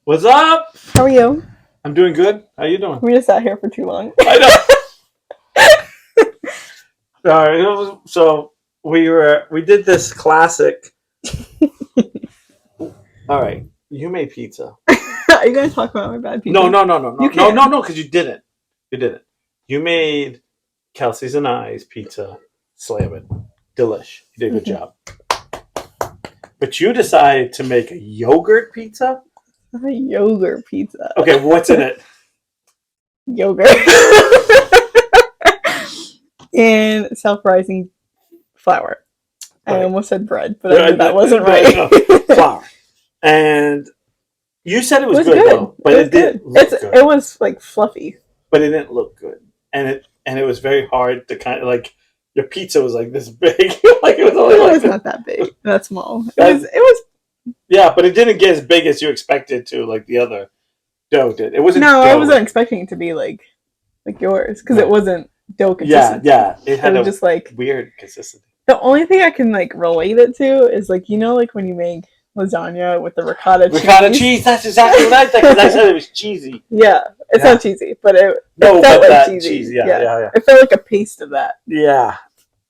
What's up? How are you? I'm doing good. How you doing? We just sat here for too long. I know. All right. So we did this classic. All right. You made pizza. Are you going to talk about my bad pizza? No, You can't. no. Because you didn't. You didn't. You made Kelsey's and I's pizza. Slam it. Delish. You did a good job. But you decided to make a yogurt pizza. A yogurt pizza. Okay. What's in it? Yogurt. And self-rising flour. I Right. almost said bread, but I knew that wasn't right. No. Flour. And you said it was, It was good, good. though, but it didn't look good. It was like fluffy. But it didn't look good, and it was very hard to kind of like your pizza was like this big, like it was only It like was not that big. That small. It was. Yeah, but it didn't get as big as you expected to, like the other dough did. It wasn't. No, dough. I wasn't expecting it to be like yours because it wasn't dough consistency. Yeah, it had was just like weird consistency. the only thing I can like relate it to is like like when you make lasagna with the ricotta cheese. Ricotta cheese. That's exactly what I thought because I said it was cheesy. Yeah, it's not cheesy, but it felt but like that cheesy. cheese. Yeah. It felt like a paste of that. Yeah,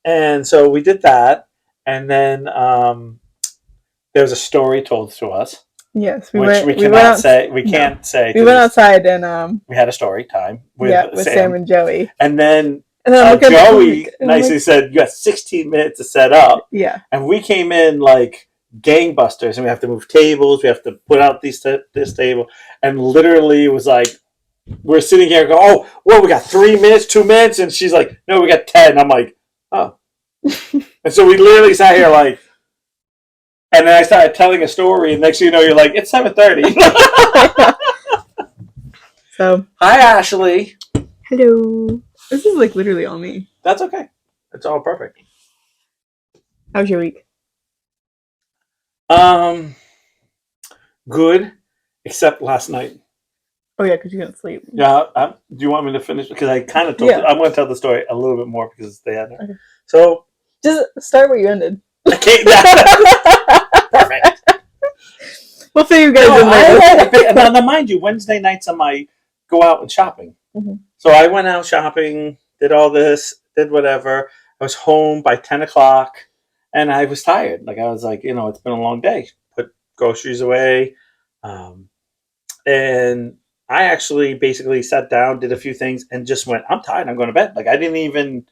and so we did that, and then there was a story told to us. Yes, We can't say. We went outside and we had a story time with Sam and Joey, and then Joey nicely said, "You got 16 minutes to set up." Yeah, and we came in like gangbusters, and we have to move tables. We have to put out this table, and literally it was like we're sitting here going, "Oh, well, we got 3 minutes, 2 minutes," and she's like, "No, we got 10." I'm like, "Oh," and so we literally sat here like. And then I started telling a story, and next thing you know, you're like, "It's 7:30." So, hi, Ashley. Hello. This is like literally all me. That's okay. It's all perfect. How was your week? Good, except last night. Oh yeah, because you couldn't sleep. Yeah. Do you want me to finish? Because I kind of told. I'm going to tell the story a little bit more because they had it. Okay. So just start where you ended. Okay. Perfect. We'll see you guys in there. Now, mind you, Wednesday nights I might go out and shopping. Mm-hmm. So I went out shopping, did all this, did whatever. I was home by 10 o'clock, and I was tired. Like I was like, it's been a long day. Put groceries away, and I actually basically sat down, did a few things, and just went, I'm tired. I'm going to bed. Like I didn't even.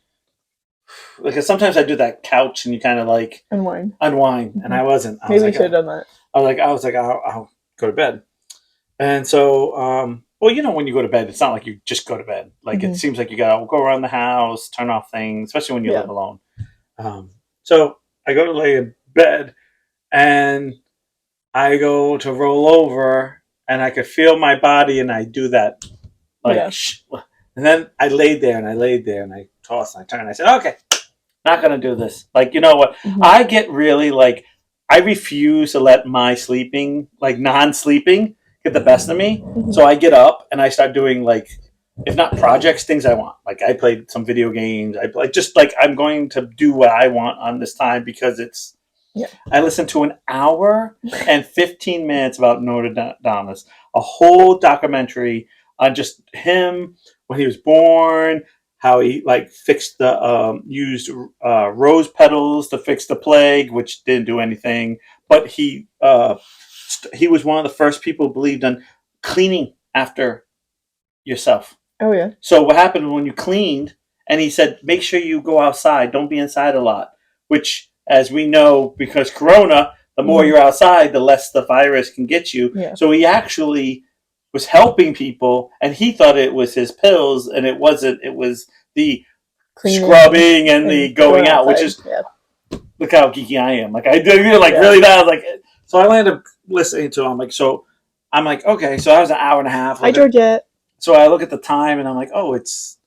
Because sometimes I do that couch and you kind of like unwind, mm-hmm. And I wasn't. Maybe we should have done that. I was like, I'll go to bed. And so, well, when you go to bed, it's not like you just go to bed. Like mm-hmm. It seems like you gotta go around the house, turn off things, especially when you live alone. So I go to lay in bed, and I go to roll over, and I could feel my body, and I do that, like, and then I laid there, and I tossed, and I turned, and I said, okay, not gonna do this. Like, you know what? Mm-hmm. I get really like. I refuse to let my sleeping, like non-sleeping, get the best of me. Mm-hmm. So I get up and I start doing like, if not projects, things I want. Like I played some video games. I play just like I'm going to do what I want on this time because it's. Yeah. I listened to an hour and 15 minutes about Notre Dame, a whole documentary on just him when he was born. How he like fixed the used rose petals to fix the plague, which didn't do anything. But he was one of the first people who believed in cleaning after yourself. Oh yeah. So what happened when you cleaned? And he said, make sure you go outside. Don't be inside a lot. Which, as we know, because Corona, the more you're outside, the less the virus can get you. Yeah. So he actually was helping people, and he thought it was his pills, and it wasn't. It was the cleaning, scrubbing and the going out, which is look how geeky I am. Like I do, really bad. Like so, I landed up listening to him. Like so, I'm like, okay, so that was an hour and a half. Hi, Georgette. So I look at the time, and I'm like, oh, it's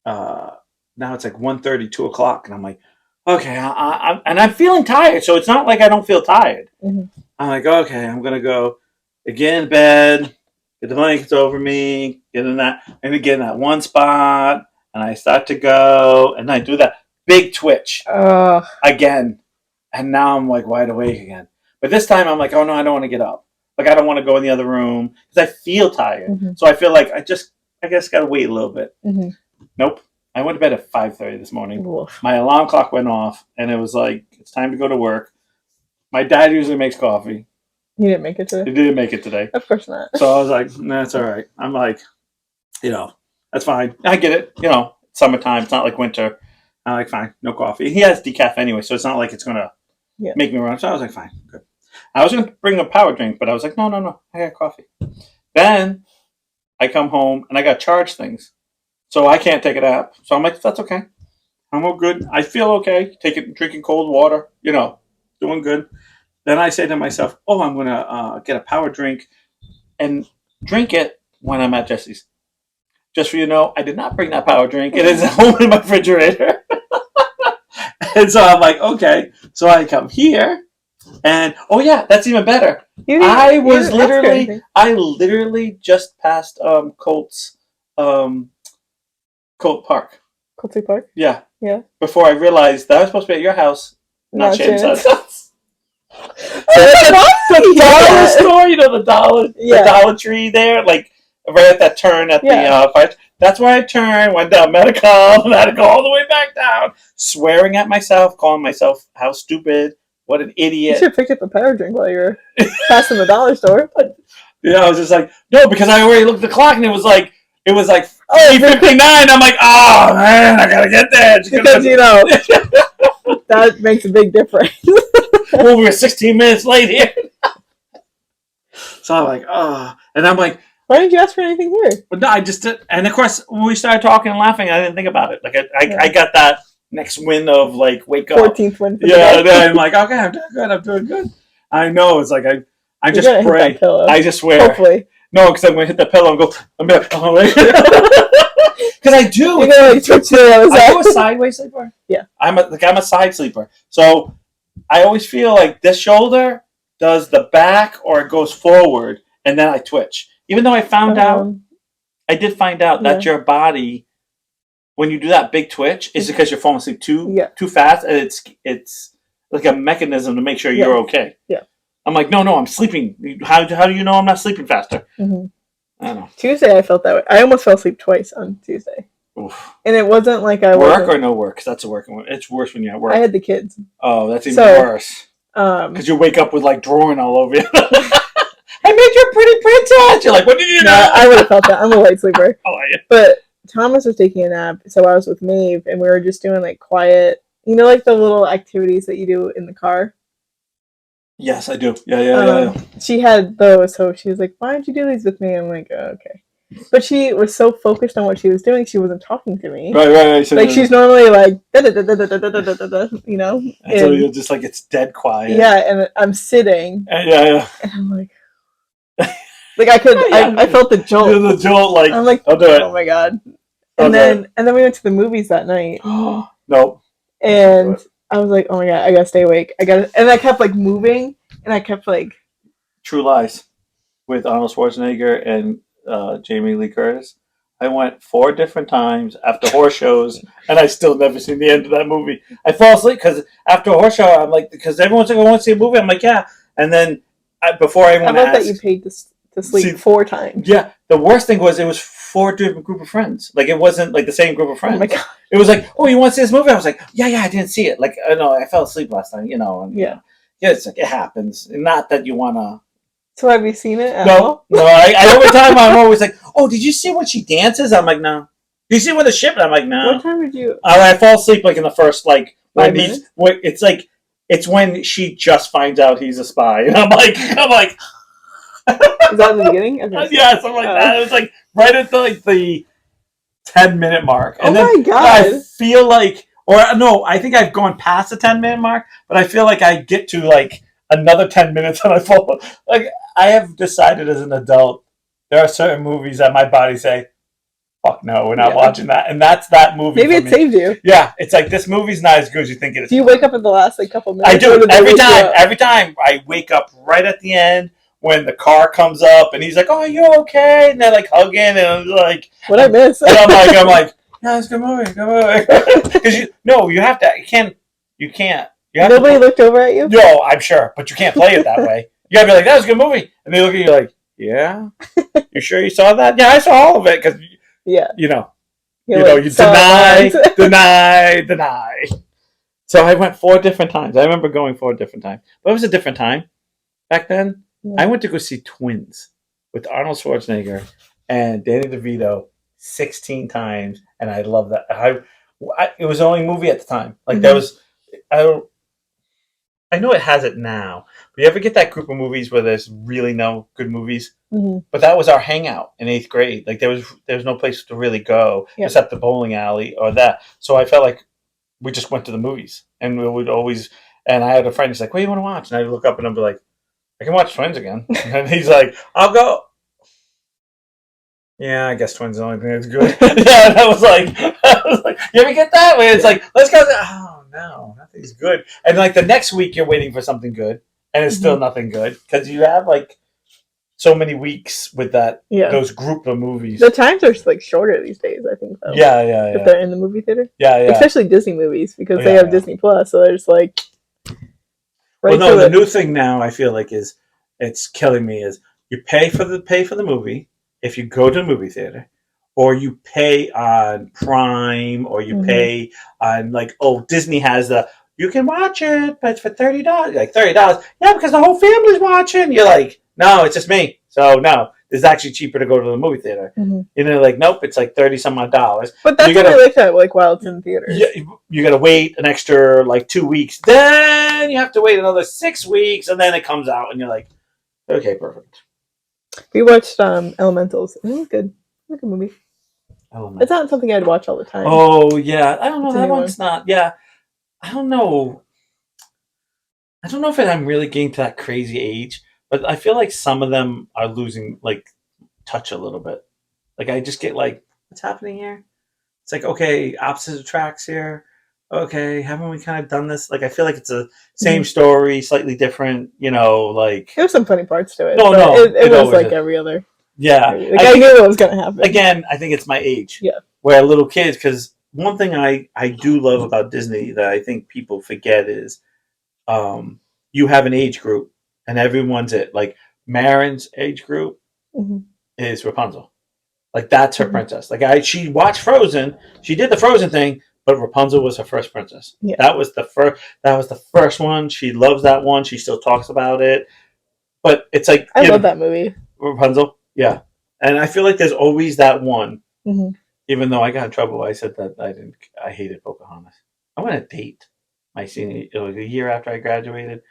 now it's like 1:30, 2 o'clock, and I'm like, okay, I'm feeling tired. So it's not like I don't feel tired. Mm-hmm. I'm like, okay, I'm gonna go get in bed. Get the blankets over me, get in that one spot, and I start to go, and I do that big twitch again, and now I'm like wide awake again. But this time I'm like, oh no, I don't want to get up. Like I don't want to go in the other room because I feel tired. Mm-hmm. So I feel like I guess got to wait a little bit. Mm-hmm. Nope. I went to bed at 5:30 this morning. Oof. My alarm clock went off, and it was like it's time to go to work. My dad usually makes coffee. He didn't make it today. He didn't make it today. Of course not. So I was like, nah, that's all right. I'm like, that's fine. I get it. Summertime. It's not like winter. I'm like, fine, no coffee. He has decaf anyway, so it's not like it's gonna make me run. So I was like, fine, good. I was gonna bring a power drink, but I was like, no, I got coffee. Then I come home and I got charged things, so I can't take a nap. So I'm like, that's okay. I'm all good. I feel okay. Drinking cold water. Doing good. Then I say to myself, oh, I'm gonna get a power drink and drink it when I'm at Jesse's. Just so you know, I did not bring that power drink. It is at home in my refrigerator. And so I'm like, okay. So I come here, and oh yeah, that's even better. I literally just passed Colt Park. Colty Park? Yeah. Yeah. Before I realized that I was supposed to be at your house, not Shannon's house. The dollar store, the Dollar Tree there, like right at that turn at the fire. That's where I turned, went down Medicom, and had to go all the way back down, swearing at myself, calling myself how stupid, what an idiot. You should have picked up a power drink while you were passing the dollar store. I was just like, no, because I already looked at the clock and it was like 3:59. I'm like, oh man, I gotta get there. Because that makes a big difference. Well, we were 16 minutes late here. So I'm like, oh, and I'm like, why didn't you ask for anything here? But no, I just did. And of course, when we started talking and laughing, I didn't think about it. Like I got that next win of like wake up. 14th win. Yeah, and I'm like, okay, I'm doing good. I know. It's like I just pray. I just swear. Hopefully. No, because I'm gonna hit the pillow and go. I'm like, oh wait. Because I do. You're gonna switch to the other side. Are you a sideways sleeper? Yeah. I'm a side sleeper. So I always feel like this shoulder does the back or it goes forward, and then I twitch. Even though I did find out that your body, when you do that big twitch, is because you're falling asleep too fast, and it's like a mechanism to make sure you're okay. Yeah. I'm like, no, I'm sleeping. How do you know I'm not sleeping faster? Mm-hmm. I don't know. Tuesday, I felt that way. I almost fell asleep twice on Tuesday. Oof. And it wasn't like I work or no work, because that's a working one. It's worse when you're at work. I had the kids. Oh, that's even worse. Because you wake up with like drawing all over you. I made you a pretty princess. You're like, what did you know? I would have felt that. I'm a light sleeper. Oh, yeah. But Thomas was taking a nap, so I was with Maeve, and we were just doing like quiet, like the little activities that you do in the car. Yes, I do. Yeah. She had those, so she was like, "Why don't you do these with me?" I'm like, oh, "Okay." But she was so focused on what she was doing, she wasn't talking to me. Right. So like she's normally like, and so you're just like it's dead quiet. Yeah, and I'm sitting. Yeah. And I'm like, I felt the jolt. The jolt, like I'm like, I'll do it. Oh my god. And then we went to the movies that night. Nope. And I was like, oh my god, I gotta stay awake. And I kept like moving, and I kept like. True Lies, with Arnold Schwarzenegger and Jamie Lee Curtis. I went 4 different times after horse shows, and I still never seen the end of that movie. I fall asleep because after a horse show, I'm like, because everyone's like, I want to see a movie. I'm like, yeah. And then before I want to ask, that you paid to sleep 4 times. Yeah. The worst thing was it was 4 different group of friends. Like it wasn't like the same group of friends. Oh my god. It was like, oh, you want to see this movie? I was like, yeah, I didn't see it. Like, no, I fell asleep last time. And, yeah, it's like it happens. Not that you want to. So have you seen it? No. I every time I'm always like, oh, did you see when she dances? I'm like, no. Did you see when the ship? I'm like, no. What time did you? I fall asleep like in the first 5 minutes? It's like it's when she just finds out he's a spy, and I'm like. Is that in the beginning? Yeah, something like that. It was like right at the 10-minute mark. And my god! I feel like, or no, I think I've gone past the 10-minute mark, but I feel like I get to like another 10 minutes and I fall. Like I have decided as an adult, there are certain movies that my body say, "Fuck no, we're not watching that," and that's that movie. Maybe it saved you. Yeah, it's like this movie's not as good as you think it is. Do you wake up in the last couple minutes? I do every time. Every time I wake up right at the end. When the car comes up and he's like, "Oh, are you okay?" and they're like hugging and I'm like, "What I miss?" And I'm like, "Yeah, it's a good movie, Because you have to. You can't. You have Nobody to, looked over at you. No, I'm sure, but you can't play it that way. You gotta be like, that was a good movie. And they look at you like, yeah? You sure you saw that? Yeah, I saw all of it. Because, Yeah. you Like, deny. So I went 4 different times. I remember going 4 different times. But it was a different time back then. Yeah. I went to go see Twins with Arnold Schwarzenegger and Danny DeVito 16 times, and I love that. It was the only movie at the time. Like there was, I know it has it now. But you ever get that group of movies where there's really no good movies? Mm-hmm. But that was our hangout in 8th grade. Like there was no place to really go except the bowling alley or that. So I felt like we just went to the movies, and we would always. And I had a friend who's like, "What do you want to watch?" And I look up and I'd be like, "I can watch Twins again." And he's like, "I'll go." Yeah, I guess Twins is the only thing that's good. Yeah, and I was like, you ever get that way? It's like, let's go. Oh no, nothing's good. And like the next week, you're waiting for something good, and it's still nothing good because you have like so many weeks with those group of movies. The times are like shorter these days, I think. Though. Yeah. If they're in the movie theater. Yeah. Especially Disney movies because they have Disney Plus, so there's like. The new thing now I feel like it's killing me is you pay for the movie if you go to the movie theater, or you pay on Prime, or you pay on like Disney has you can watch it, but it's for $30. Like $30, yeah, because the whole family's watching. You're like, no, it's just me. So no, it's actually cheaper to go to the movie theater. And they're like, nope, it's like $30 some odd. But that's what I like that, like while it's in theaters. You got to wait an extra like 2 weeks. Then you have to wait another 6 weeks, and then it comes out, and you're like, okay, perfect. We watched Elementals. It was good. It was a good movie. It's not something I'd watch all the time. Oh yeah, I don't know. That one's not. Yeah, I don't know. I don't know if I'm really getting to that crazy age, but I feel like some of them are losing like touch a little bit. Like I just get like, what's happening here? It's like, okay, opposite attracts here. Okay, haven't we kind of done this? Like I feel like it's a same story, slightly different. Like there's some funny parts to it. No, it was like every other. Yeah, like I knew what was going to happen. Again, I think it's my age. Yeah, where little kids, because one thing I do love about Disney that I think people forget is, you have an age group, and everyone's it. Like Marin's age group is Rapunzel. Like that's her princess. Like she watched Frozen. She did the Frozen thing, but Rapunzel was her first princess. Yeah. That was the first one. She loves that one. She still talks about it. But it's like I love that movie. Rapunzel. Yeah. And I feel like there's always that one. Even though I got in trouble, I said that I hated Pocahontas. I went on a date my senior, it was a year after I graduated.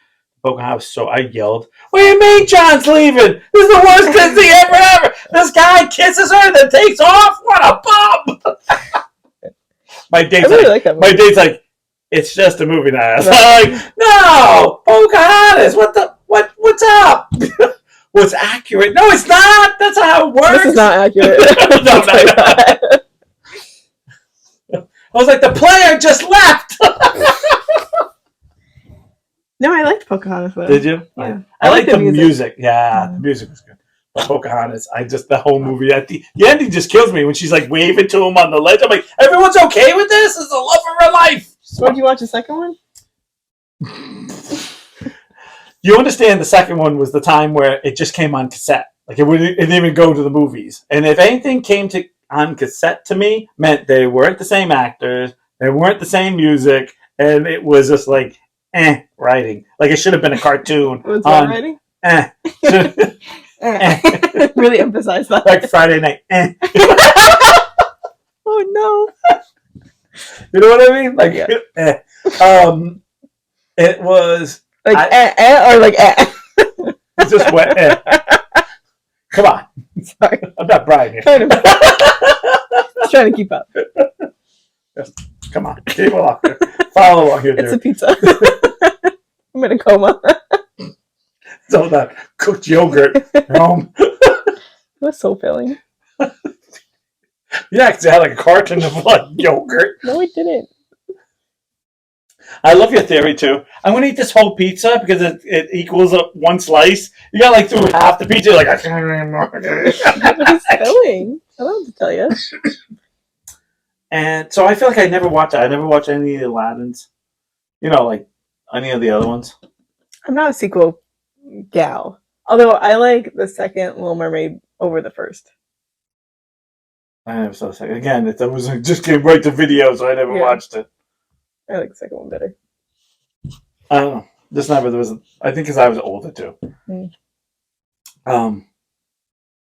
Pocahontas, so I yelled, "What do you mean John's leaving? This is the worst Disney ever! This guy kisses her and then takes off? What a bum!" My date's like, it's just a movie now. I'm like, no, Pocahontas, what's up? What's accurate? No, it's not. That's how it works. This is not accurate. No. I was like, the player just left. No, I liked Pocahontas though. Did you? Yeah. I liked the music. Yeah, the music was good. But Pocahontas, the whole movie, the ending just kills me when she's like waving to him on the ledge. I'm like, everyone's okay with this? It's the love of her life. So did you watch the second one? You understand the second one was the time where it just came on cassette. Like it didn't even go to the movies. And if anything came on cassette to me, meant they weren't the same actors, they weren't the same music, and it was just like, writing. Like it should have been a cartoon. Was that writing? Really emphasize that. Like Friday night. Oh no. You know what I mean? Like, it was like or like It's just wet. Come on. Sorry. I'm not Brian here. Just trying to keep up. Come on. Keep along. Follow along here, dude. It's a pizza. I'm in a coma. It's all that cooked yogurt at home. It was so filling. Yeah, because it had like a carton of like yogurt. No, it didn't. I love your theory too. I'm gonna eat this whole pizza because it equals one slice. You got like through half the pizza. You're like, I can't anymore. It's filling. I don't have to tell you. And so I feel like I never watched it. I never watched any of the Aladdins. Like any of the other ones. I'm not a sequel gal. Although I like the second Little Mermaid over the first. I am so sorry. Again, it was just came right to video, so I never watched it. I like the second one better. I don't know. This never there was. I think because I was older too.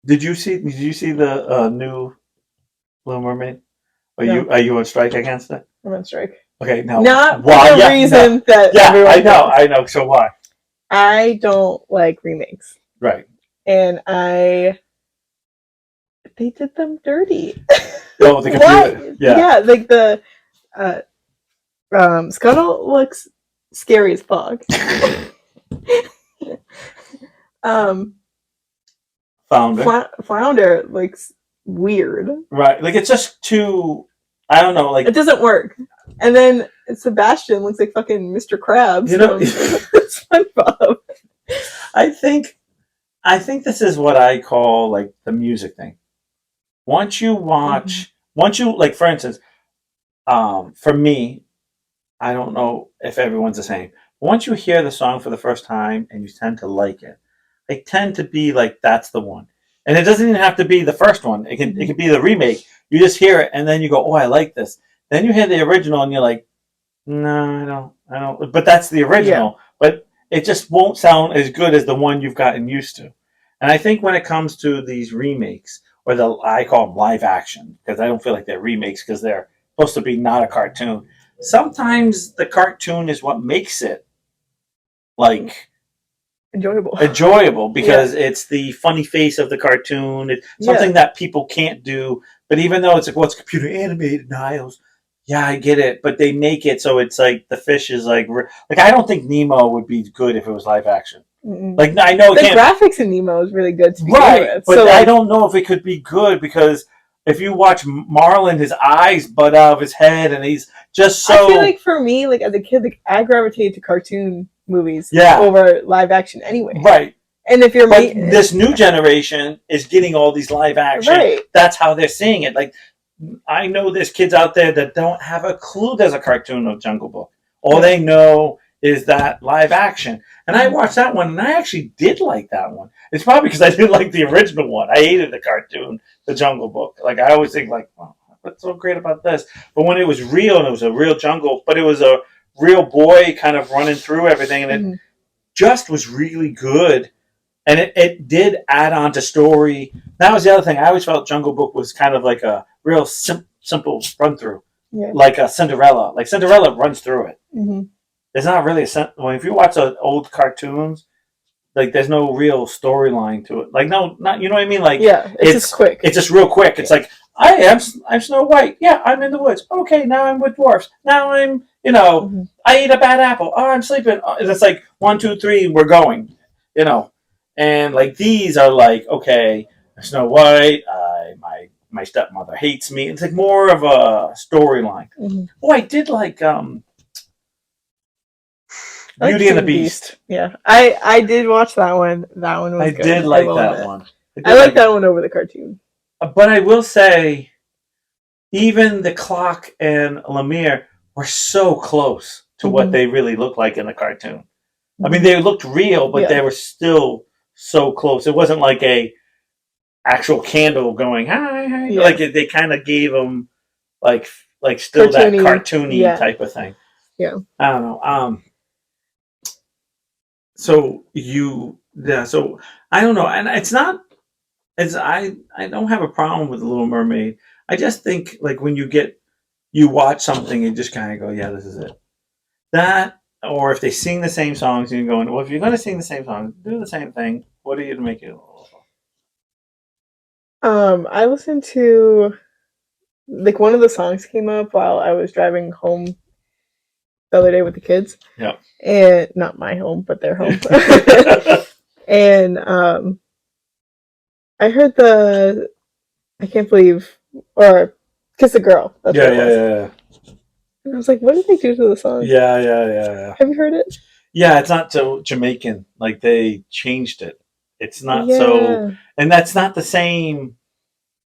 Did you see the new Little Mermaid? Are you on strike against it? I'm on strike. Okay, no. Not why? For the reason that everyone I know. So why? I don't like remakes. Right. And they did them dirty. Oh, the computer. Yeah, like the Scuttle looks scary as fuck. Flounder looks weird. Right, like it's just too. I don't know, like it doesn't work. And then Sebastian looks like fucking Mr. Krabs. You know, SpongeBob. I think this is what I call like the music thing. Once you watch, once you like, for instance, for me, I don't know if everyone's the same. Once you hear the song for the first time and you tend to like it, they tend to be like that's the one. And it doesn't even have to be the first one. It can be the remake. You just hear it and then you go, "Oh, I like this." Then you hear the original and you're like, "No, I don't." But that's the original. Yeah. But it just won't sound as good as the one you've gotten used to. And I think when it comes to these remakes, or I call them live action, because I don't feel like they're remakes because they're supposed to be not a cartoon. Sometimes the cartoon is what makes it like enjoyable because it's the funny face of the cartoon. It's something that people can't do. But even though it's like, what's computer animated, Niles? Yeah, I get it. But they make it so it's like the fish is like I don't think Nemo would be good if it was live action. Mm-mm. Like I know the graphics in Nemo is really good to begin with, but so, I don't know if it could be good because if you watch Marlin, his eyes butt out of his head, and he's just so. I feel like for me, like as a kid, like I gravitated to cartoon movies over live action anyway. Right. And if you're this new generation is getting all these live action. Right. That's how they're seeing it. Like I know there's kids out there that don't have a clue there's a cartoon of Jungle Book. All they know is that live action. And I watched that one, and I actually did like that one. It's probably because I didn't like the original one. I hated the cartoon, The Jungle Book. Like, I always think, like, oh, what's so great about this? But when it was real, and it was a real jungle, but it was a real boy kind of running through everything, and it just was really good. And it did add on to story. That was the other thing. I always felt Jungle Book was kind of like a real simple run-through. Yeah. Like a Cinderella. Like, Cinderella runs through it. Mm-hmm. There's not really if you watch old cartoons, like there's no real storyline to it. Like not you know what I mean? Like it's just quick. It's just real quick. It's like I'm Snow White. Yeah, I'm in the woods. Okay, now I'm with dwarfs. Now I'm I ate a bad apple. Oh, I'm sleeping. And it's like 1, 2, 3, we're going. And like these are like okay, Snow White. My stepmother hates me. It's like more of a storyline. Mm-hmm. Oh, I did like Beauty and the Beast. Yeah, I did watch that one. That one was good. I did like that one. I like that one over the cartoon. But I will say, even the Clock and Lemire were so close to what they really looked like in the cartoon. Mm-hmm. I mean, they looked real, but they were still so close. It wasn't like a actual candle going hi. Yeah. Like they kind of gave them like still cartoony, that cartoony type of thing. Yeah, I don't know. So so I don't know, and it's not as I don't have a problem with the Little Mermaid. I just think like when you watch something and just kind of go, yeah, this is it. That or if they sing the same songs and you're going, well, if you're going to sing the same songs, do the same thing. What are you to make it? I listened to like one of the songs came up while I was driving home the other day with the kids. Yeah. And not my home, but their home. And I heard I can't believe or Kiss a Girl. That's what it was. Yeah. And I was like, what did they do to the song? Yeah. Have you heard it? Yeah, it's not so Jamaican. Like they changed it. It's not so, and that's not the same.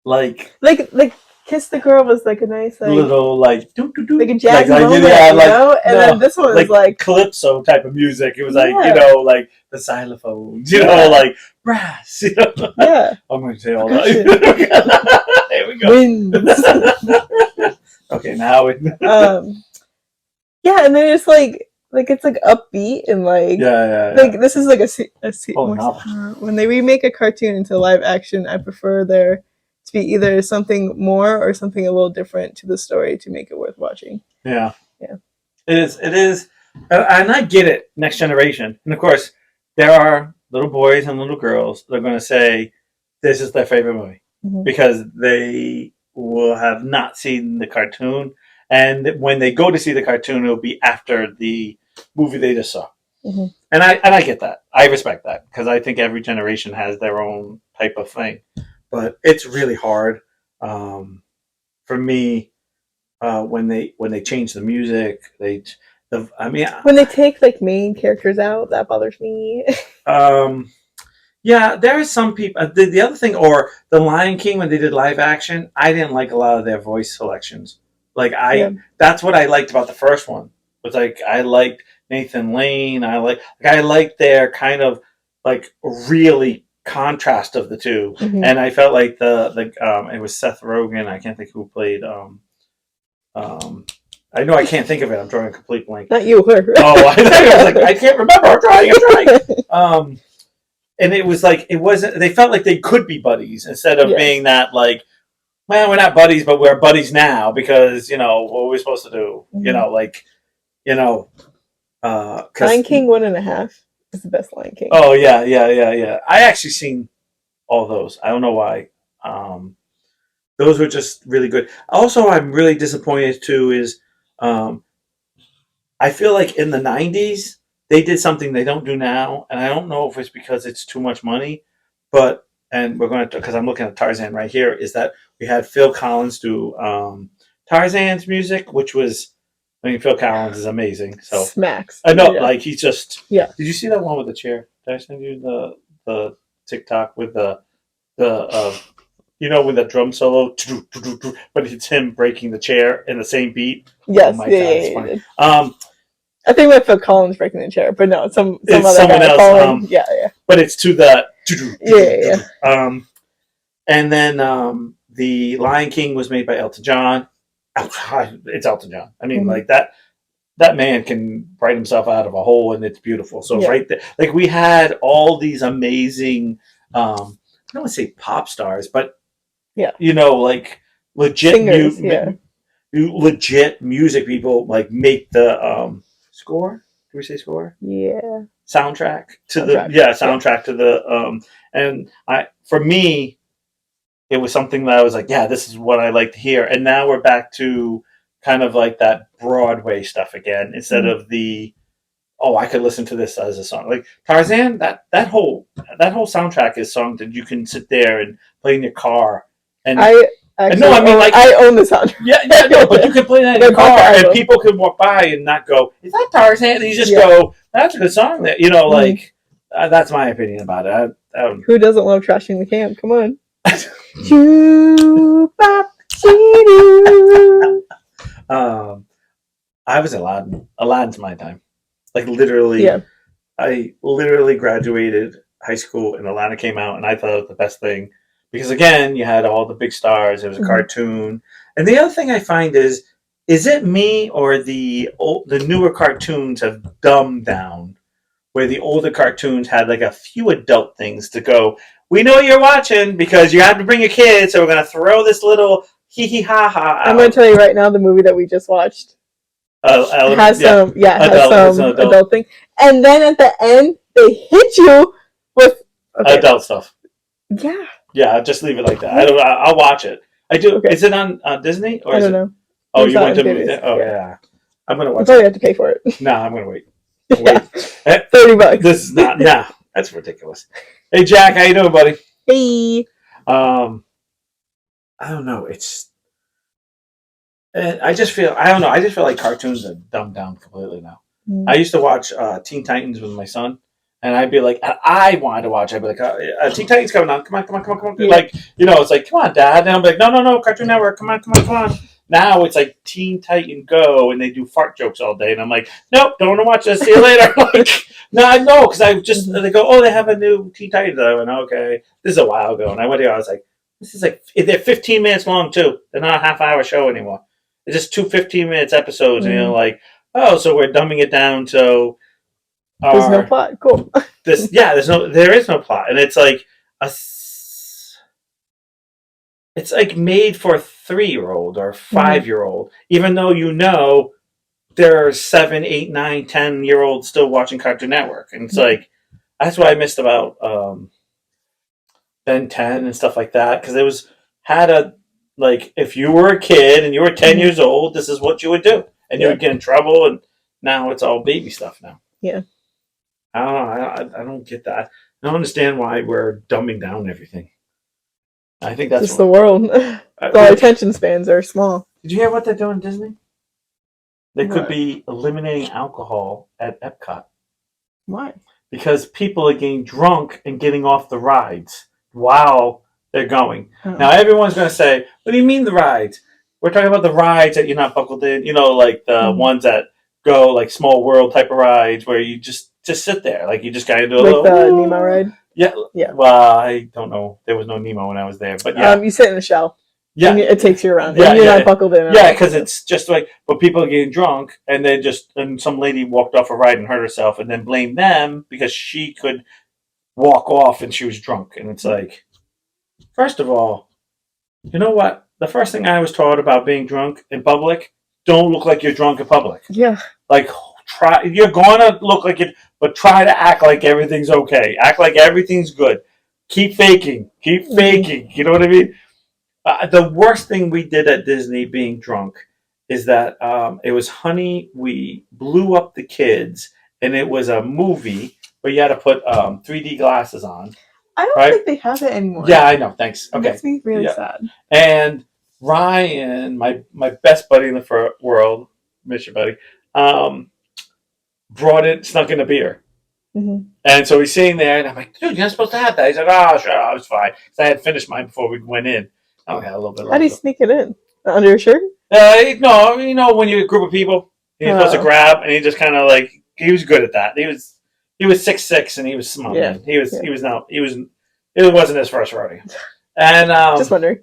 Like Kiss the Girl was like a nice little like doo-doo-doo. Like a jazz moment, you know? And then this one was like calypso type of music. It was like like the xylophones, like brass. Yeah. I'm going to say all that. There we go. Winds. Okay, now it. Yeah, and then it's like it's like upbeat and Yeah. like this is like when they remake a cartoon into live action, I prefer there to be either something more or something a little different to the story to make it worth watching. Yeah. Yeah. It is, and I get it. Next generation, and of course, there are little boys and little girls that are going to say this is their favorite movie because they will have not seen the cartoon, and when they go to see the cartoon, it'll be after the movie they just saw. And I get that. I respect that because I think every generation has their own type of thing, but it's really hard for me when they change the music. When they take like main characters out, that bothers me. Yeah, there are some people. The other thing, or the Lion King when they did live action, I didn't like a lot of their voice selections. That's what I liked about the first one. Was like I liked Nathan Lane. I liked their kind of like really contrast of the two, and I felt like it was Seth Rogen. I can't think who played. I know I can't think of it. I'm drawing a complete blank. Not you, her. Oh, I was like, I can't remember. I'm trying. And it was like it wasn't. They felt like they could be buddies instead of being that like, well, we're not buddies, but we're buddies now because what are we supposed to do? Lion King 1.5 is the best Lion King. Oh yeah. I actually seen all those. I don't know why. Those were just really good. Also, I'm really disappointed too. Is I feel like in the '90s they did something they don't do now, and I don't know if it's because it's too much money, but and we're going to because I'm looking at Tarzan right here. Is that we had Phil Collins do Tarzan's music, which was Phil Collins is amazing. So smacks. I know, like he's just. Yeah. Did you see that one with the chair? Did I send you the TikTok with the with the drum solo, but it's him breaking the chair in the same beat. Yes, oh my God, it's funny. I think with Phil Collins breaking the chair, but no, some it's other someone guy else. Collins. Yeah. But it's to the Yeah. And then the Lion King was made by Elton John. It's Elton John. I mean, like that man can write himself out of a hole, and it's beautiful. So right there, like we had all these amazing. I don't want to say pop stars, but like legit singers, legit music people like make the score. Do we say score? Yeah. Soundtrack to the and for me it was something that I was like, yeah, this is what I like to hear. And now we're back to kind of like that Broadway stuff again instead of the I could listen to this as a song. Like Tarzan, that whole soundtrack is songs that you can sit there and play in your car. And I own the soundtrack. Yeah, but you can play that in your car, and people can walk by and not go, "Is that Tarzan?" And you just go, "That's a good song." That like that's my opinion about it. Who doesn't love trashing the camp? Come on. I was Aladdin. Aladdin's my time. Like literally, I literally graduated high school and Aladdin came out, and I thought it was the best thing. Because again, you had all the big stars. It was a cartoon, and the other thing I find is it me or the newer cartoons have dumbed down, where the older cartoons had like a few adult things to go. We know you're watching because you have to bring your kids, so we're gonna throw this little hee hee ha ha. I'm gonna tell you right now, the movie that we just watched has some adult thing, and then at the end they hit you with adult stuff. Yeah. Yeah, just leave it like that. I'll watch it. I do. Okay. Is it on Disney or I don't know. Oh, you went to? Oh yeah. I'm gonna watch. You probably have to pay for it. Nah, I'm gonna wait. $30. This is not. Nah, that's ridiculous. Hey Jack, how you doing, buddy? Hey. I don't know. I just feel. I don't know. I just feel like cartoons are dumbed down completely now. I used to watch Teen Titans with my son. And I'd be like, I wanted to watch. I'd be like, Teen Titans coming on. Come on. Yeah. Like, it's like, come on, Dad. And I'm like, no, Cartoon Network. Come on. Now it's like Teen Titan Go, and they do fart jokes all day, and I'm like, nope, don't want to watch this. See you later. Like, no, I know, because I just they go, oh, they have a new Teen Titans. I went, okay, this is a while ago, and I went here. I was like, this is like they're 15 minutes long too. They're not a half-hour show anymore. It's just two 15 minutes episodes, and you're like, oh, so we're dumbing it down to. There's no plot. Cool. There is no plot, and it's like it's like made for a 3-year-old or 5-year-old, even though there are 7, 8, 9, 10-year-olds still watching Cartoon Network, and it's like that's what I missed about Ben 10 and stuff like that, because like if you were a kid and you were 10 years old, this is what you would do, and you would get in trouble, and now it's all baby stuff now. Yeah. I don't know. I don't get that. I don't understand why we're dumbing down everything. I think that's just the world. Our attention spans are small. Did you hear what they're doing in Disney? They could be eliminating alcohol at Epcot. Why? Because people are getting drunk and getting off the rides while they're going. Oh. Now everyone's going to say, what do you mean the rides? We're talking about the rides that you're not buckled in. Like the ones that go like Small World type of rides where you just sit there. Like you just kind of do a little... Like the Nemo ride? Yeah. Well, I don't know. There was no Nemo when I was there, but yeah. You sit in the shell. Yeah. It takes you around. Yeah, you're not buckled in. Yeah, because it's just like, but people are getting drunk, and and some lady walked off a ride and hurt herself, and then blamed them because she could walk off and she was drunk. And it's like, first of all, you know what? The first thing I was taught about being drunk in public, don't look like you're drunk in public. Yeah. Like, you're gonna look like it, but try to act like everything's okay. Act like everything's good. Keep faking. You know what I mean? The worst thing we did at Disney being drunk is that it was Honey, We Blew Up the Kids, and it was a movie where you had to put 3D glasses on. I don't think they have it anymore. Yeah, I know. Thanks. Okay. It makes me really sad. And Ryan, my best buddy in the world, miss you, buddy, snuck in a beer. Mm-hmm. And so he's sitting there, and I'm like, dude, you're not supposed to have that. He said, oh, sure, I was fine. So I had finished mine before we went in. I only had a little bit left. How do you sneak it in? Under your shirt? No, when you're a group of people, he's supposed to grab, and he just kind of like, he was good at that. He was 6'6", and he was small. Yeah. It wasn't his first rodeo. And just wondering.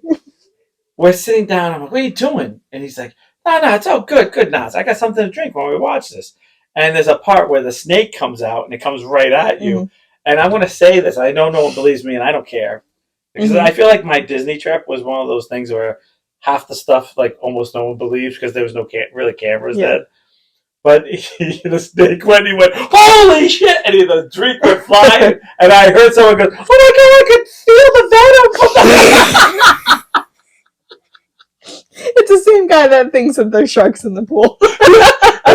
We're sitting down, I'm like, what are you doing? And he's like, no, it's all good, Nas. I got something to drink while we watch this. And there's a part where the snake comes out, and it comes right at you. Mm-hmm. And I want to say this. I know no one believes me, and I don't care. Because I feel like my Disney trip was one of those things where half the stuff, like, almost no one believes because there was no really cameras then. But the snake went, he went, holy shit! And the drink went flying, and I heard someone go, oh my God, I could feel the venom come back! It's the same guy that thinks that there's sharks in the pool. I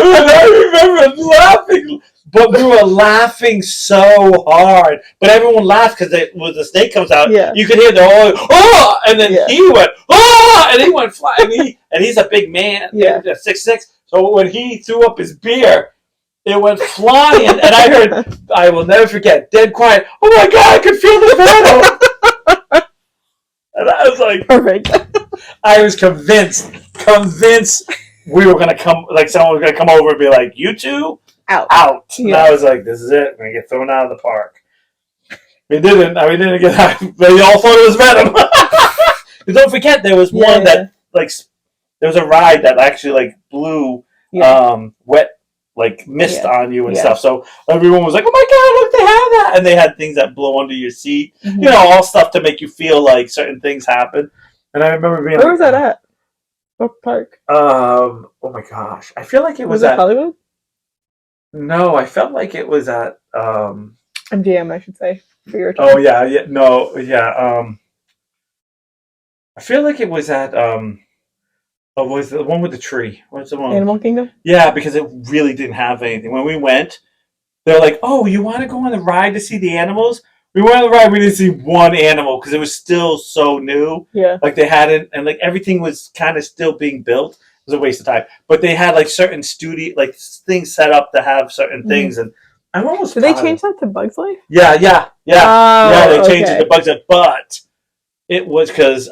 remember laughing. But we were laughing so hard. But everyone laughed because when the snake comes out, you could hear the whole, oh! And then he went, oh! And he went flying. And he's a big man, 6'6". So when he threw up his beer, it went flying. And I heard, I will never forget, dead quiet, oh my God, I could feel the venom. And I was like, perfect. I was convinced we were going to come, like someone was going to come over and be like, you two? Out. And I was like, this is it. We're going to get thrown out of the park. We didn't get out. They all thought it was venom. But don't forget, there was one that, like, there was a ride that actually, like, blew wet, like, mist on you and stuff. So everyone was like, oh my God, look, they have that. And they had things that blow under your seat. Mm-hmm. All stuff to make you feel like certain things happen. And I remember being Where was that at? What park? Oh my gosh. I feel like it was at Hollywood? No, I felt like it was at MGM, I should say, for your time. Oh I feel like it was at was the one with the tree? What's the one? Animal Kingdom? Yeah, because it really didn't have anything. When we went, they're like, "Oh, you want to go on the ride to see the animals?" We went on the ride. We didn't see one animal because it was still so new. Yeah, like they hadn't, and like everything was kind of still being built. It was a waste of time. But they had like certain things set up to have certain things, and I'm almost. Did they change that to Bugs Life? Yeah. They changed it to Bugs Life, but it was because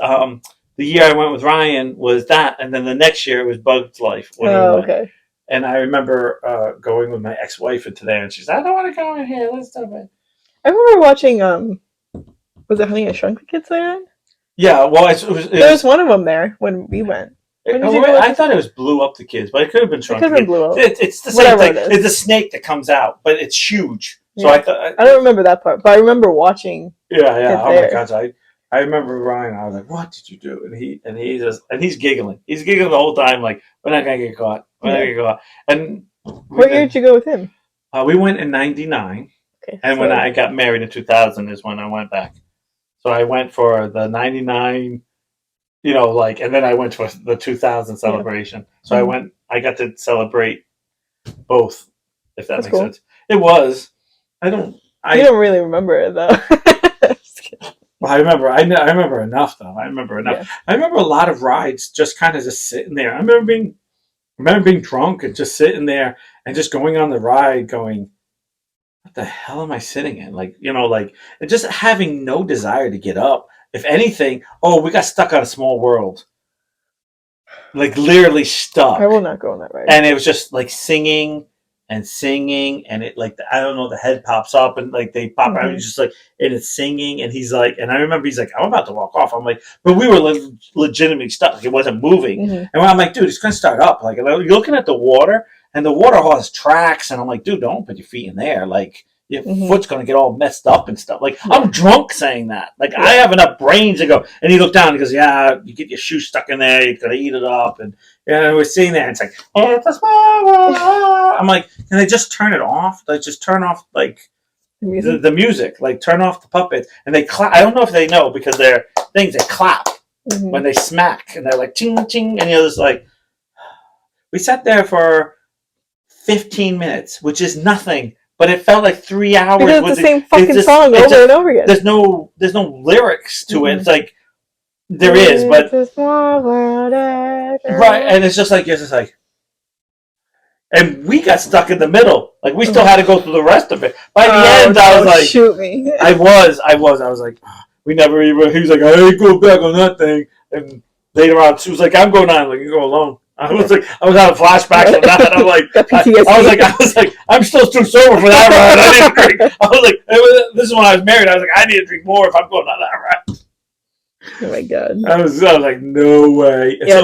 the year I went with Ryan was that, and then the next year it was Bug's Life when we went. Okay. And I remember going with my ex-wife into there, and she's, I don't want to go in here. Let's do it. I remember watching. Was it Honey I Shrunk the Kids there? Yeah, well, there was one of them there when we went. I thought it was Blew Up the Kids, but it could have been Shrunk. It could have been Blew Up. It's the same thing. It's a snake that comes out, but it's huge. So I don't remember that part, but I remember watching. Yeah. Oh my gosh, I remember Ryan. I was like, "What did you do?" And he's giggling. He's giggling the whole time, like, "We're not gonna get caught. We're not gonna get caught." And what year did you go with him? We went in '99, and when I got married in 2000 is when I went back. So I went for the '99, and then I went for the 2000 celebration. Yeah. So I got to celebrate both, if that makes sense. It was. I don't really remember it though. Well, I remember enough though. I remember enough. Yeah. I remember a lot of rides just kind of just sitting there. I remember being drunk and just sitting there and just going on the ride going, what the hell am I sitting in? And just having no desire to get up. If anything, we got stuck on A Small World. Like literally stuck. I will not go on that ride. And it was just like singing, and it I don't know, the head pops up and they pop out and just and it's singing and he's like, and I remember he's like, I'm about to walk off. I'm like, but we were legitimately stuck. It wasn't moving. And I'm like, dude, it's gonna start up. Like you're looking at the water and the water has tracks and I'm like, dude, don't put your feet in there. Like your foot's gonna get all messed up and stuff. Like I'm drunk saying that. Like I have enough brains to go. And he looked down and he goes, yeah, you get your shoe stuck in there, you're gonna eat it up. And we're sitting there and it's like, I'm like, can they just turn it off? Like just turn off the music. Like turn off the puppets. And they clap. I don't know if they know because they're things that clap when they smack and they're like ching ching and just like we sat there for 15 minutes, which is nothing. But it felt like 3 hours. Because it's the same fucking song over and over again. There's no lyrics to it. It's like there is, but right, and it's just like and we got stuck in the middle. Like we still had to go through the rest of it. By the end, I was like, shoot me. I was like, we never even. He was like, I ain't go back on that thing. And later on, she was like, I'm going on. Like you go alone. I was having flashbacks of that. I'm like, I was like, I'm still too sober for that ride. I didn't drink. I was like, this is when I was married. I was like, I need to drink more if I'm going on that ride. Oh my god! I was like, no way. Yeah,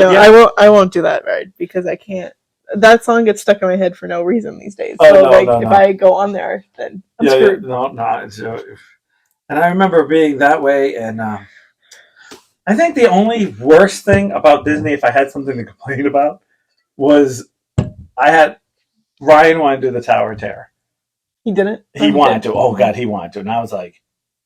I won't do that ride because I can't. That song gets stuck in my head for no reason these days. If I go on there, then I'm screwed. And I remember being that way, and I think the only worst thing about Disney, if I had something to complain about, was Ryan wanted to do the Tower of Terror. He didn't? He wanted to. Oh, God, he wanted to. And I was like,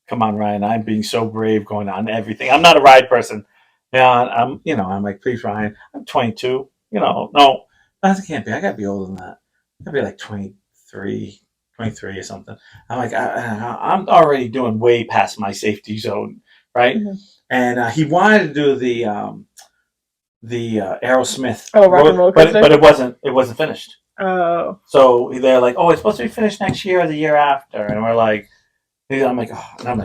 come on, Ryan, I'm being so brave going on everything. I'm not a ride person. Yeah, I'm like, please, Ryan, I'm 22. No, I can't be. I got to be older than that. I got to be like 23 or something. I'm like, I'm already doing way past my safety zone, right? Mm-hmm. And he wanted to do the Aerosmith. Oh, Rock and Roll Coaster? But it wasn't finished. Oh. So they're like, it's supposed to be finished next year or the year after, and we're like, I'm like,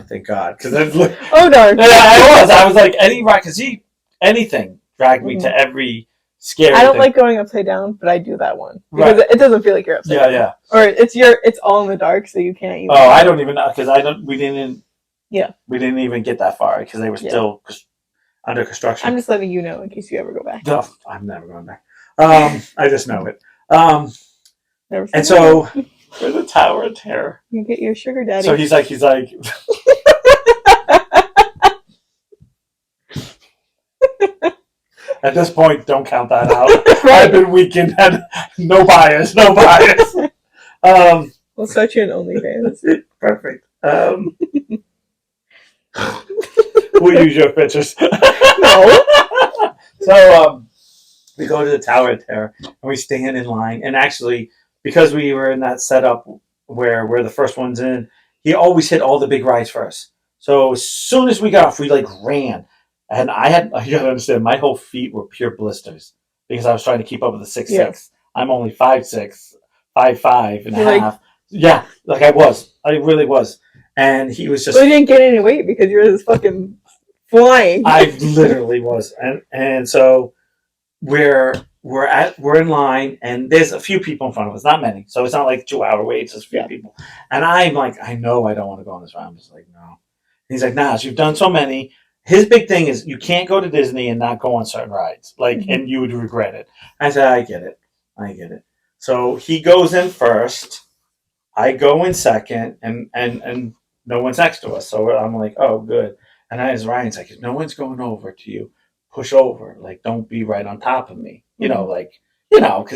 thank God, because oh darn. I was like, any ride, because anything dragged me to every scary. I don't like going upside down, but I do that one because it doesn't feel like you're upside down. Yeah. Or it's all in the dark, so you can't even. I don't even know because we didn't. Yeah. We didn't even get that far because they were still under construction. I'm just letting you know in case you ever go back. No, I'm never going back. I just know it. And so we're the Tower of Terror. You get your sugar daddy. So he's like. At this point, don't count that out. Right. I've been weakened. No bias. We'll start you an OnlyFans. Perfect. We'll use your pictures. No. So we go to the Tower of Terror and we stand in line. And actually, because we were in that setup where we're the first ones in, he always hit all the big rides first. So as soon as we got off, we ran. And you gotta understand, my whole feet were pure blisters because I was trying to keep up with the 6'6". I'm only 5'6", 5'5" and a half. Yeah, like I was. I really was. And he was just. Well, you didn't get any weight because you're this fucking flying. I literally was, and so we're in line, and there's a few people in front of us, not many, so it's not like 2 hour wait, it's just a few people. And I'm like, I know I don't want to go on this ride. I'm just like, no. And he's like, nah, so you've done so many. His big thing is you can't go to Disney and not go on certain rides, like, and you would regret it. I said, I get it. So he goes in first, I go in second, and no one's next to us. So I'm like, oh, good. And as Ryan's like, if no one's going over to you, push over. Like, don't be right on top of me. Because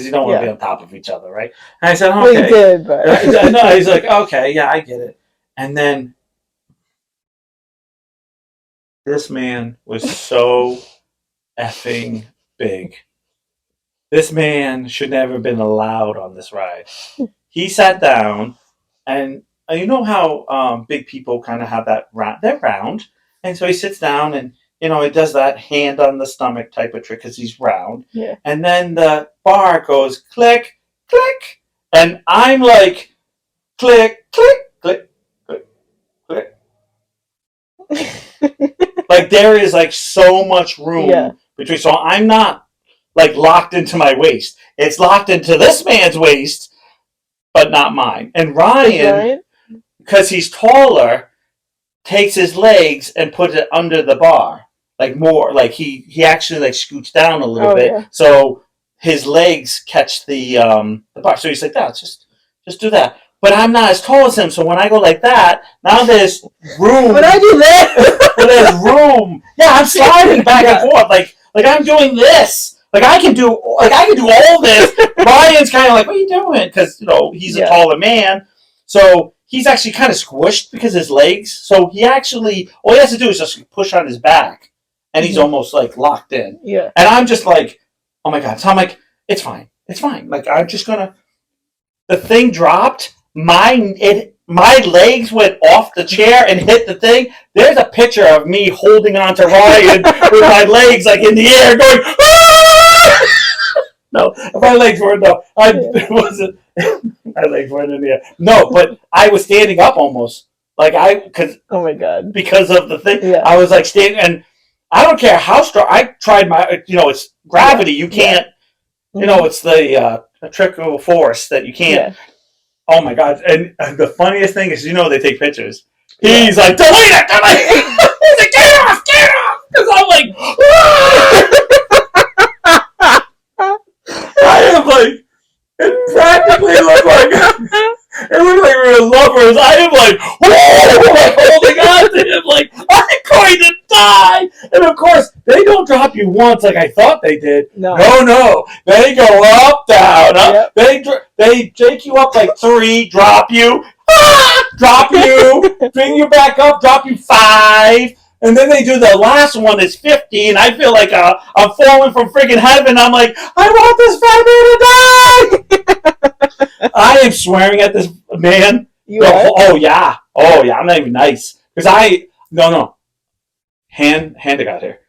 you don't want to be on top of each other, right? And I said, okay. Well, you did, but no, he's like, okay, yeah, I get it. And then this man was so effing big. This man should never have been allowed on this ride. He sat down, and you know how big people kind of have that round. They're round, and so he sits down, and he does that hand on the stomach type of trick because he's round. Yeah. And then the bar goes click, click, and I'm like, click, click, click, click, click. Like there is like so much room between. So I'm not like locked into my waist. It's locked into this man's waist, but not mine. And Ryan, because he's taller, takes his legs and puts it under the bar. Like more, like he actually like scoots down a little bit, so his legs catch the bar. So he's like, "That just do that." But I'm not as tall as him, so when I go like that, now there's room. When I do that, there's room. Yeah, I'm sliding back and forth, like I'm doing this. Like I can do all this. Ryan's kind of like, "What are you doing?" Because he's a taller man, so he's actually kind of squished because of his legs. So he actually all he has to do is just push on his back. And he's almost like locked in. Yeah. And I'm just like, oh my God. So I'm like, it's fine. Like I'm just gonna. The thing dropped. My legs went off the chair and hit the thing. There's a picture of me holding on to Ryan with my legs like in the air, going. Ah! No, my legs weren't. No, it wasn't. My legs weren't in the air. No, but I was standing up almost. Like oh my God. Because of the thing, I was like standing and. I don't care how strong. I tried it's gravity. You can't, it's the trickle force that you can't. Yeah. Oh my God. And the funniest thing is, they take pictures. He's like, delete it. He's like, get off. Because I'm like, I am like, it practically looked like. It looked like we were lovers. I am like, whoa, like holding on to him, like I'm going to die. And of course, they don't drop you once like I thought they did. No. They go up, down, up. Yep. They take you up like 3, drop you, drop you, bring you back up, drop you 5. And then they do the last one is 50, and I feel like I'm falling from freaking heaven. I'm like, I want this fat man to die. I am swearing at this man. Oh yeah. I'm not even nice because no. Hand got here.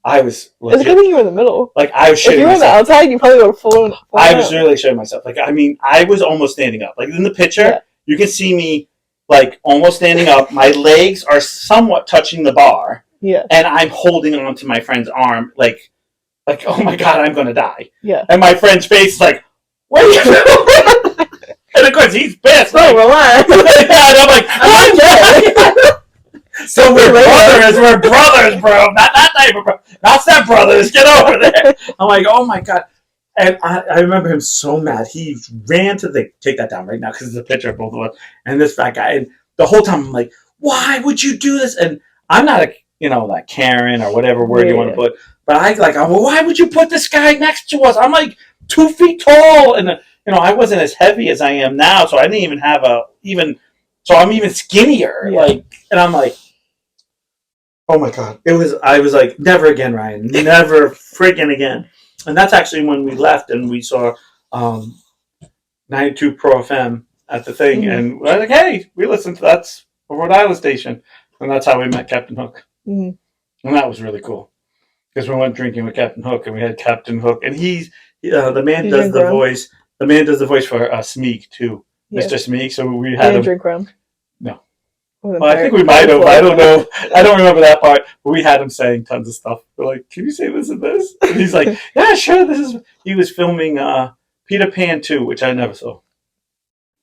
I was. Legit, it's good that you were in the middle. Like I was. If you were on the outside, you probably would have fallen. I was really shitting myself. Like I was almost standing up. Like in the picture, you can see me. Like almost standing up, my legs are somewhat touching the bar. Yeah. And I'm holding on to my friend's arm, like, oh my God, I'm gonna die. Yeah. And my friend's face is like, what are you doing? And of course he's pissed. Oh, relax. And I'm like, I'm dead. So we're brothers, bro. Not that type of bro. Not step brothers. Get over there. I'm like, oh my God. And I remember him so mad. He ran to take that down right now because it's a picture of both of us and this fat guy. And the whole time I'm like, why would you do this? And I'm not like Karen or whatever word you want to put. But well, why would you put this guy next to us? I'm like 2 feet tall. And, I wasn't as heavy as I am now. So I didn't even have so I'm even skinnier. Yeah. And I'm like, oh my God. I was like, never again, Ryan. Never freaking again. And that's actually when we left and we saw 92 Pro FM at the thing. Mm-hmm. And we're like, hey, we listened to that's a Rhode Island station. And that's how we met Captain Hook. Mm-hmm. And that was really cool. Because we went drinking with Captain Hook and we had Captain Hook. And the man does the voice. The man does the voice for Smeek too. Yeah. Mr. Smeek. So we had him. Drink rum? No. Well, I think we might have. I don't know. I don't remember that part. But we had him saying tons of stuff. We're like, "Can you say this and this?" And he's like, "Yeah, sure." This is. He was filming Peter Pan 2, which I never saw.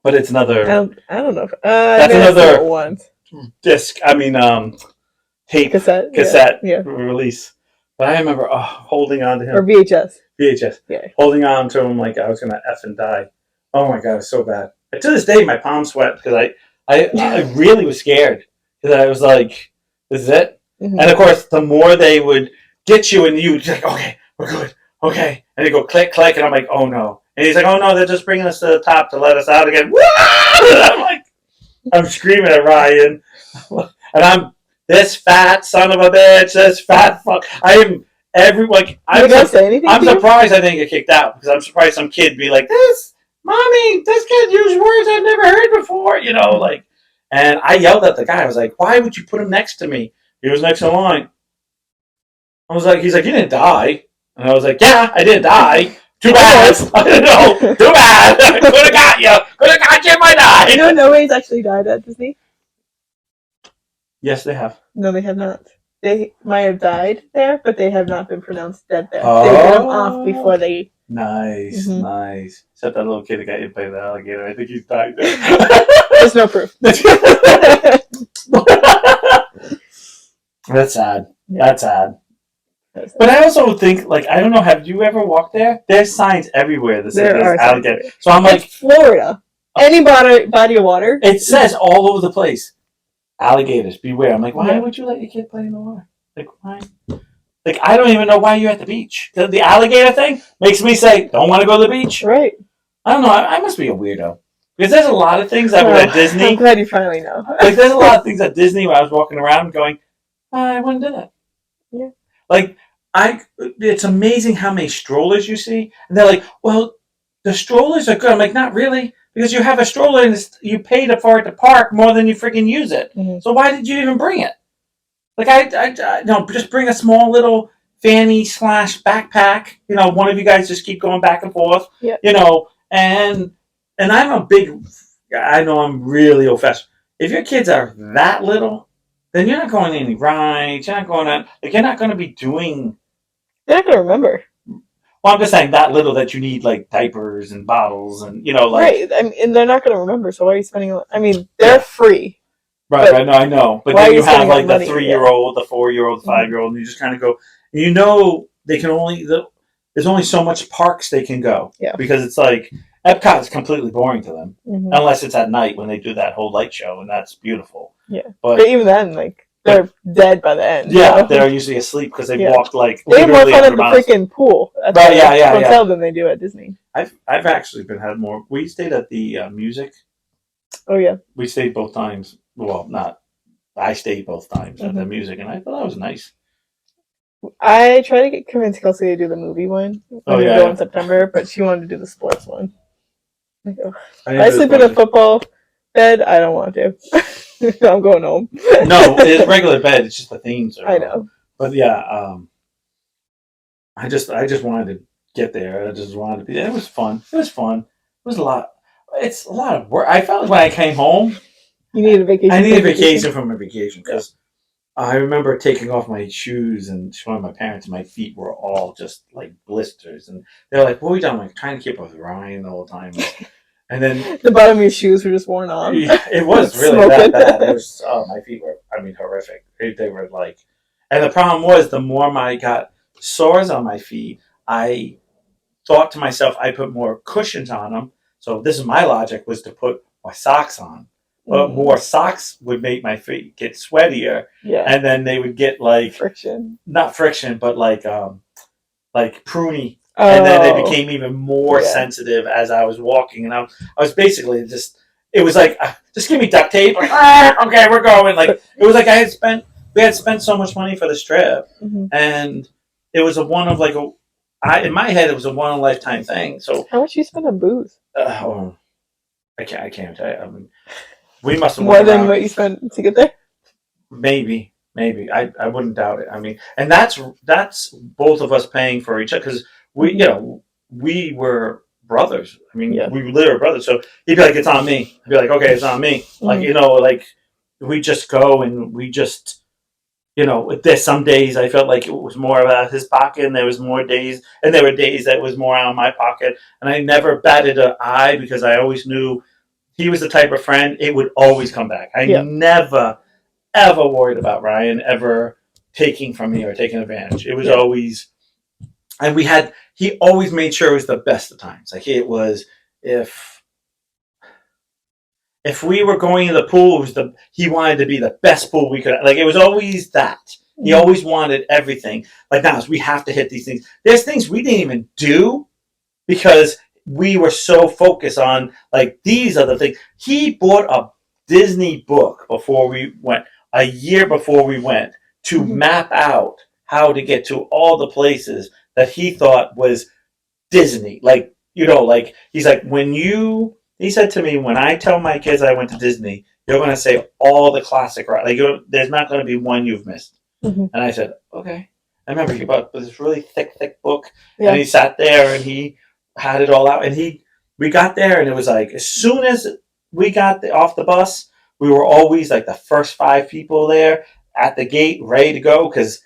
But it's another. I don't know. That's another one disc. I mean, tape cassette release. But I remember holding on to him. Or VHS. VHS. Yeah. Holding on to him like I was gonna effing die. Oh my god, it was so bad. And to this day, my palms sweat because I really was scared because I was like, "This is it." Mm-hmm. And of course, the more they would get you, and you would be like, "Okay, we're good, okay," and they go click, click, and I'm like, "Oh no!" And he's like, "Oh no, they're just bringing us to the top to let us out again." And I'm like, I'm screaming at Ryan, and I'm this fat son of a bitch, this fat fuck. I am every like. I'm surprised I didn't get kicked out because I'm surprised some kid be like this. Mommy, this kid used words I've never heard before, like, and I yelled at the guy. I was like, why would you put him next to me? He was next in line. I was like, he's like, you didn't die. And I was like, yeah, I didn't die. Too bad. I didn't know. Too bad. Could have got you. Could have got you if I died. Nobody's actually died at Disney? Yes, they have. No, they have not. They might have died there, but they have not been pronounced dead there. Oh. They get them off before they... Nice, nice. Except that little kid that got hit by the alligator. I think he's died there. There's no proof. That's sad. Yeah. That's sad. But I also think, like, I don't know, have you ever walked there? There's signs everywhere that say there's alligator. So I'm like... It's Florida. Any body of water. It says all over the place, alligators, beware. I'm like, why would you let your kid play in the water? Like, why? Like, I don't even know why you're at the beach. The alligator thing makes me say, don't want to go to the beach. Right. I don't know. I must be a weirdo. Because there's a lot of things that were at Disney. I'm glad you finally know. Like, there's a lot of things at Disney where I was walking around going, I wouldn't do that. Yeah. Like, it's amazing how many strollers you see. And they're like, well, the strollers are good. I'm like, not really. Because you have a stroller and you paid for it to park more than you freaking use it. Mm-hmm. So why did you even bring it? Like, no, just bring a small little fanny / backpack. One of you guys just keep going back and forth. Yeah. And I'm a big, I know I'm really old-fashioned. If your kids are that little, then you're not going to any rides. You're not going to, like, you're not going to be doing. They're not going to remember. Well, I'm just saying that little that you need, like, diapers and bottles and, like. Right. And they're not going to remember, so why are you spending, they're free. Right, I know. But then you have, like, the 3-year-old, the 4-year-old, the 5-year-old, and you just kind of go, they can only, there's only so much parks they can go. Yeah. Because it's like, Epcot is completely boring to them. Mm-hmm. Unless it's at night when they do that whole light show, and that's beautiful. Yeah. But even then, like, they're dead by the end. Yeah, they're usually asleep because they walked, like, they have more fun at the freaking pool at the hotel than they do at Disney. I've actually had more. We stayed at the music. Oh, yeah. We stayed both times. Well, I stayed both times at the music, and I thought that was nice. I tried to convince Kelsey to do the movie one in September, but she wanted to do the sports one. I sleep in a football bed. I don't want to. I'm going home. No, it's regular bed. It's just the themes. I know. But yeah, I just wanted to get there. I just wanted to be there. It was fun. It was a lot. It's a lot of work. I felt like when I came home, you need a vacation. I need a vacation from a vacation because I remember taking off my shoes and showing my parents my feet were all just like blisters. And they're like, what are we doing? I'm like, trying to keep up with Ryan the whole time. And then the bottom of your shoes were just worn off. Yeah, it was really that bad. It was, my feet were, horrific. They were like, and the problem was the more I got sores on my feet, I thought to myself, I put more cushions on them. So this is my logic, was to put more socks on. But more socks would make my feet get sweatier. Yeah. And then they would get like friction. Not friction, but like pruny. Oh. And then they became even more sensitive as I was walking. And I was basically just, it was like, just give me duct tape. Like, okay, we're going. Like, it was like we had spent so much money for this trip. Mm-hmm. And it was in my head, it was a one in a lifetime thing. So how much you spend on booze? I can't tell you. I mean, we must have more than what you spent to get there. Maybe. I wouldn't doubt it. I mean, and that's both of us paying for each other because we were brothers. I mean, we literally were brothers. So he'd be like, "It's on me." I'd be like, "Okay, it's on me." Mm-hmm. Like we just go and we just, there's some days I felt like it was more about his pocket, and there was more days, and there were days that it was more out of my pocket, and I never batted an eye because I always knew he was the type of friend, it would always come back. I never, ever worried about Ryan ever taking from me or taking advantage. It was always, and he always made sure it was the best of times. Like it was, if we were going to the pool, he wanted to be the best pool we could. Like it was always that. He always wanted everything. Like now, we have to hit these things. There's things we didn't even do because we were so focused on like these are the things. He bought a Disney book before we went, a year before we went, to map out how to get to all the places that he thought was Disney. Like, like he's like, he said to me, when I tell my kids I went to Disney, you're going to say all the classic, right? Like, there's not going to be one you've missed. And I said, okay. I remember he bought this really thick book, and he sat there and he had it all out. And we got there, and it was like, as soon as we got off the bus, we were always like the first 5 people there at the gate, ready to go. Because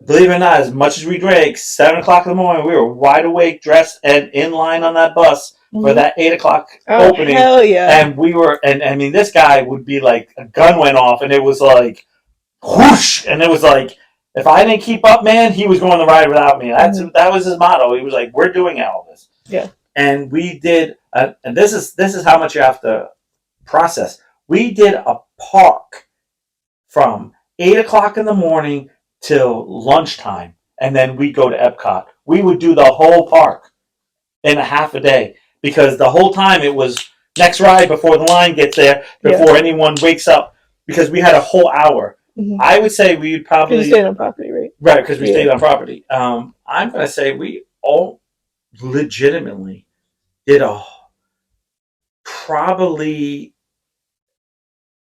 believe it or not, as much as we drank, 7 o'clock in the morning, we were wide awake, dressed, and in line on that bus for that 8 o'clock opening. Hell yeah. And we were, and I mean, this guy would be like, a gun went off, and it was like, whoosh, and it was like, if I didn't keep up, man, he was going to ride without me. That was his motto. He was like, we're doing all this. Yeah. And we did, and this is how much you have to process. We did a park from 8 o'clock in the morning till lunchtime, and then we go to Epcot. We would do the whole park in a half a day because the whole time it was next ride before the line gets there, before anyone wakes up, because we had a whole hour. I would say we would probably... Because you stayed on property, right? Right, because we stayed on property. I'm going to say we all legitimately did probably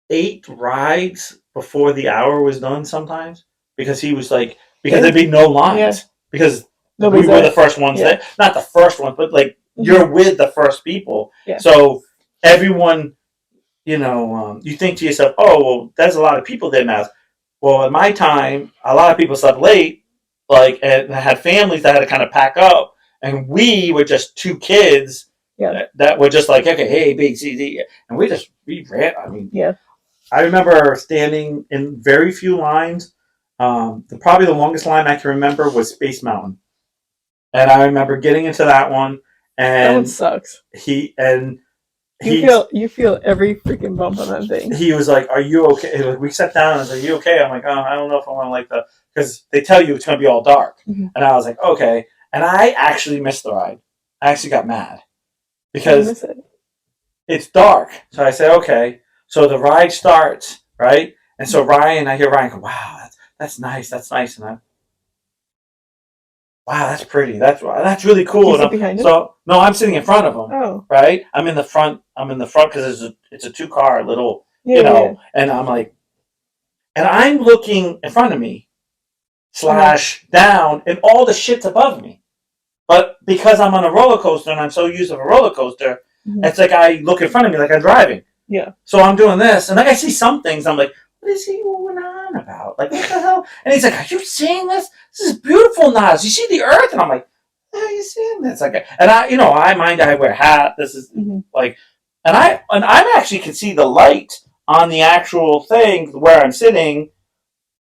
8 rides before the hour was done sometimes, because he was like, because there'd be no lines, because we were the first ones there. Not the first ones, but like you're with the first people. So everyone, you think to yourself, oh, well, there's a lot of people there now. Well, at my time, a lot of people slept late, like, and had families that had to kind of pack up, and we were just 2 kids that were just like, okay, hey, B, C, D, and we ran. I mean, I remember standing in very few lines. Probably the longest line I can remember was Space Mountain, and I remember getting into that one, and that one sucks. You feel every freaking bump on that thing. He was like, "Are you okay?" We sat down and I was like, "Are you okay?" I'm like, "Oh, I don't know if I want to like because they tell you it's going to be all dark." And I was like, "Okay." And I actually missed the ride. I actually got mad because it's dark. So I said, "Okay." So the ride starts, right? And so I hear Ryan go, "Wow, that's nice. That's nice." And wow, that's pretty. That's really cool. You sit behind him? So no, I'm sitting in front of him. Oh, right. I'm in the front because it's a 2-car little, And I'm like, and I'm looking in front of me, / down, and all the shit's above me. But because I'm on a roller coaster and I'm so used to a roller coaster, it's like I look in front of me like I'm driving. Yeah. So I'm doing this, and like I see some things, I'm like, what is he going on about? Like, what the hell? And he's like, are you seeing this? This is beautiful, Nas. You see the earth? And I'm like, how are you seeing this? Like, and I wear a hat. This is like, and I actually can see the light on the actual thing where I'm sitting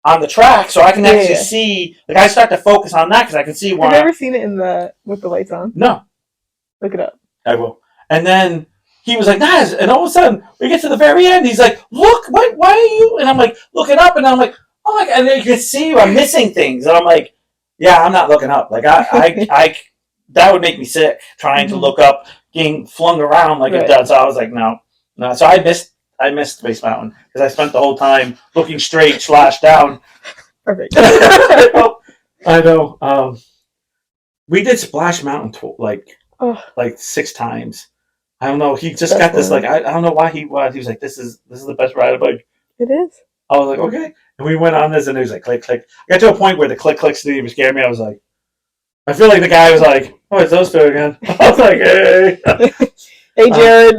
on the track, so I can actually see. Like, I start to focus on that because I can see where. Have you ever seen it with the lights on? No. Look it up. I will. And then he was like, Nas, and all of a sudden we get to the very end. He's like, look, why are you? And I'm like, looking up, and I'm like, oh my God, and then you can see I'm missing things, and I'm like, yeah, I'm not looking up. Like I that would make me sick trying to look up, getting flung around like it does. So I was like, no. So I missed Space Mountain because I spent the whole time looking straight / down. Perfect. I know. We did Splash Mountain like 6 times. I don't know. He just got this like I don't know why he was. He was like, this is the best ride bike. It is. I was like, okay. And we went on this, and it was like click click. I got to a point where the click clicks didn't even scare me. I was like, I feel like the guy was like, oh, it's those 2 again. I was like, hey. Hey, Jared.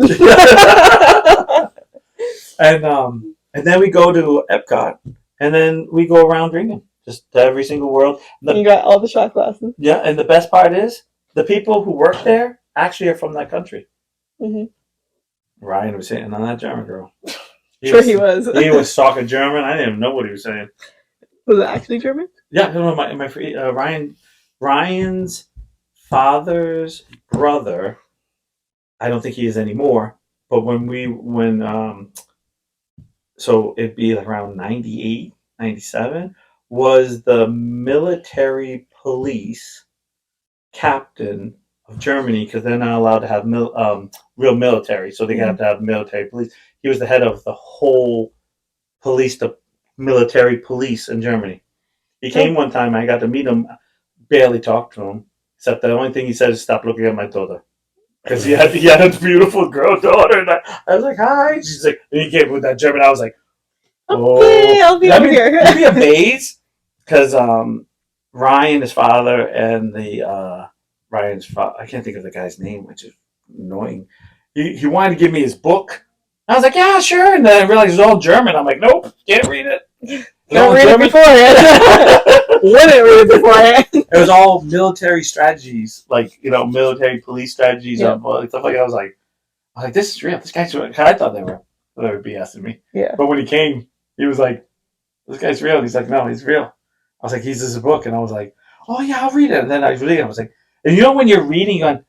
and then we go to Epcot, and then we go around drinking, just to every single world. You got all the shot glasses. Yeah, and the best part is the people who work there actually are from that country. Mm-hmm. Ryan was hitting on that German girl. He was. He was talking German. I didn't even know what he was saying. Was it actually German? Yeah, Ryan's father's brother. I don't think he is anymore. But so it'd be like around 98, 97, was the military police captain of Germany, because they're not allowed to have real military, so they have to have military police. He was the head of the whole military police in Germany. He came one time. I got to meet him. Barely talked to him, except the only thing he said is, "Stop looking at my daughter," because he had a beautiful girl daughter. And I was like, "Hi." She's like, and he came with that German. I was like, "Oh, okay, I'll be over here." You'd be amazed, because Ryan, his father, and the Ryan's father, I can't think of the guy's name, which is annoying. He wanted to give me his book. I was like, "Yeah, sure," and then I realized it was all German. I'm like, "Nope, can't read it." Don't read it beforehand. Wouldn't read it beforehand. It was all military strategies, like, military police strategies, stuff like that. I was like, this is real. This guy's real. I thought they were BSing me. Yeah. But when he came, he was like, "This guy's real." And he's like, "No, he's real." I was like, "He's this book," and I was like, "Oh yeah, I'll read it." And then I was reading it. I was like, and when you're reading, you're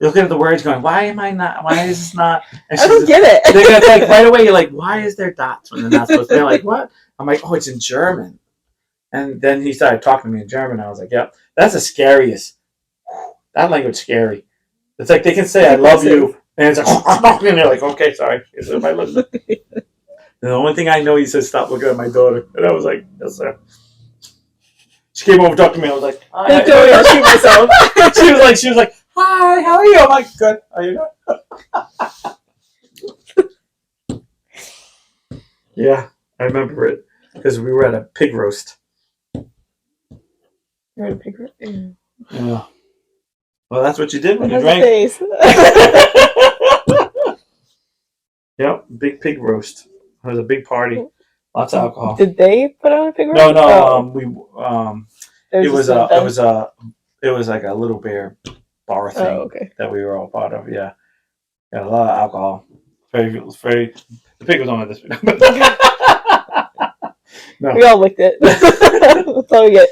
looking at the words, going, "Why am I not? Why is this not?" And I don't get it. It's like right away, you're like, "Why is there dots when they're not supposed to?" They're like, "What?" I'm like, "Oh, it's in German." And then he started talking to me in German. I was like, "Yep, that's the scariest. That language scary. It's like they can say I love you, and it's like, and they're like, okay, sorry." And the only thing I know, he says, "Stop looking at my daughter," and I was like, "Yes, sir." She came over to talk to me. I was like, "Hi." I totally I'll shoot myself. She was like, "Hi, how are you?" I'm like, "Good. How are you doing?" Yeah, I remember it because we were at a pig roast. You're at a pig roast? Yeah. Well, that's what you did when you drank. Yep, big pig roast. It was a big party. Lots of alcohol. Did they put on a pig roast? No. It was like a Little Bear bar thing that we were all part of. Yeah, got a lot of alcohol. The pig was only this big. No. We all licked it. That's all we get.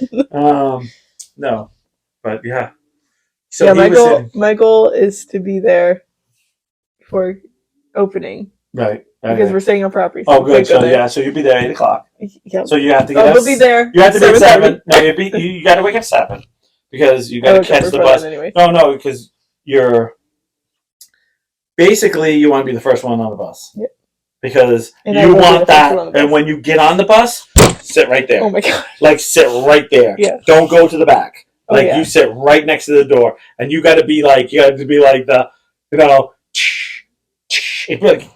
No, but yeah. So yeah, my goal is to be there for opening. Right. Because we're staying on property. So good. So you'll be there at 8:00. Yep. So you have to get we'll be there. You have to be at 7. No, you got to wake up 7 because you got to catch the bus. Anyway. No, because you're basically you want to be the first one on the bus. Yep. Because you want that, and when you get on the bus, sit right there. Oh my god! Like sit right there. Yeah. Don't go to the back. Like you sit right next to the door, and you got to be like the, it'd be like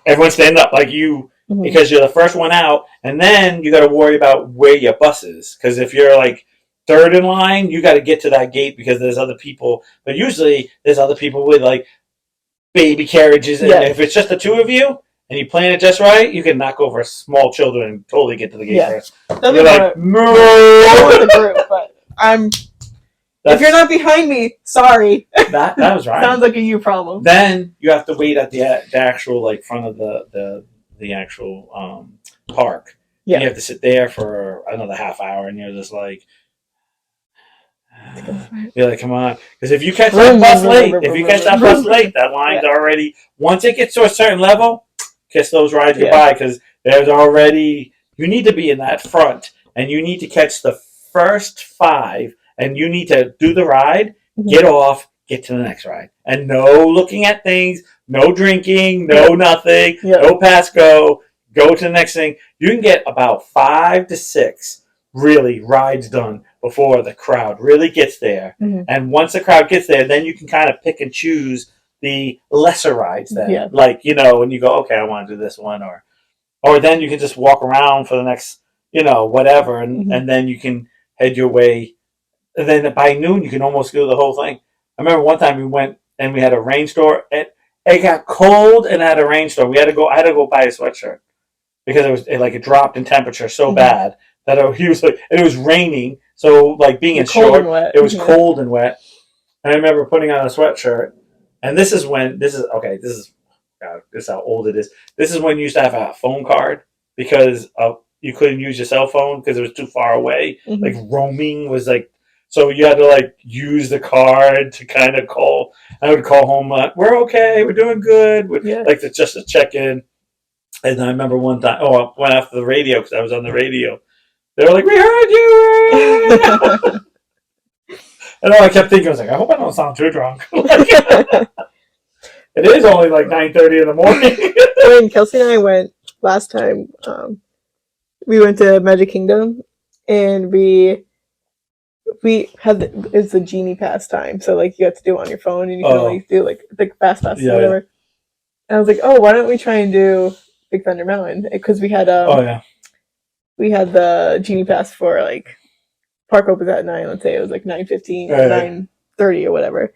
everyone stand up like you, because you're the first one out, and then you got to worry about where your bus is, because if you're like third in line, you got to get to that gate because there's other people. But usually there's other people with like baby carriages, and if it's just the two of you and you plan it just right, you can knock over small children and totally get to the gate first. You're like, no. The group, but if you're not behind me, sorry. That was right. Sounds like a you problem. Then you have to wait at the actual like front of the actual park. Yeah. You have to sit there for another half hour, and you're just like, you're like, come on, because if you catch that bus late, that line's already. Once it gets to a certain level, kiss those rides goodbye, because there's already. You need to be in that front, and you need to catch the first 5. And you need to do the ride, get off, get to the next ride. And no looking at things, no drinking, no nothing, no pass go to the next thing. You can get about 5 to 6 really rides done before the crowd really gets there. And once the crowd gets there, then you can kind of pick and choose the lesser rides then. Yeah. Like, and you go, okay, I want to do this one. Or then you can just walk around for the next, whatever. And then you can head your way. And then by noon, you can almost do the whole thing. I remember one time we went and we had a rain store. It got cold and had a rain store. I had to go buy a sweatshirt because it dropped in temperature so bad that he was like, and it was raining, so like being in short, it was cold and wet. And I remember putting on a sweatshirt, and this is God, this is how old it is. This is when you used to have a phone card because you couldn't use your cell phone because it was too far away. Like roaming was like, so you had to like use the card to kind of call. I would call home, we're okay, we're doing good, like just to check in. And I remember one time, I went after the radio because I was on the radio. They were like, "We heard you!" And all I kept thinking, I was like, "I hope I don't sound too drunk." It is only like 9:30 in the morning. When Kelsey and I went last time, we went to Magic Kingdom, and we had it's a genie pass time, so like you have to do it on your phone, and you can only do like fast pass or whatever. Yeah. And I was like, "Oh, why don't we try and do Big Thunder Mountain?" Because we had we had the genie pass for like park opens at 9. Let's say it was like 9:15, 9:30 or whatever.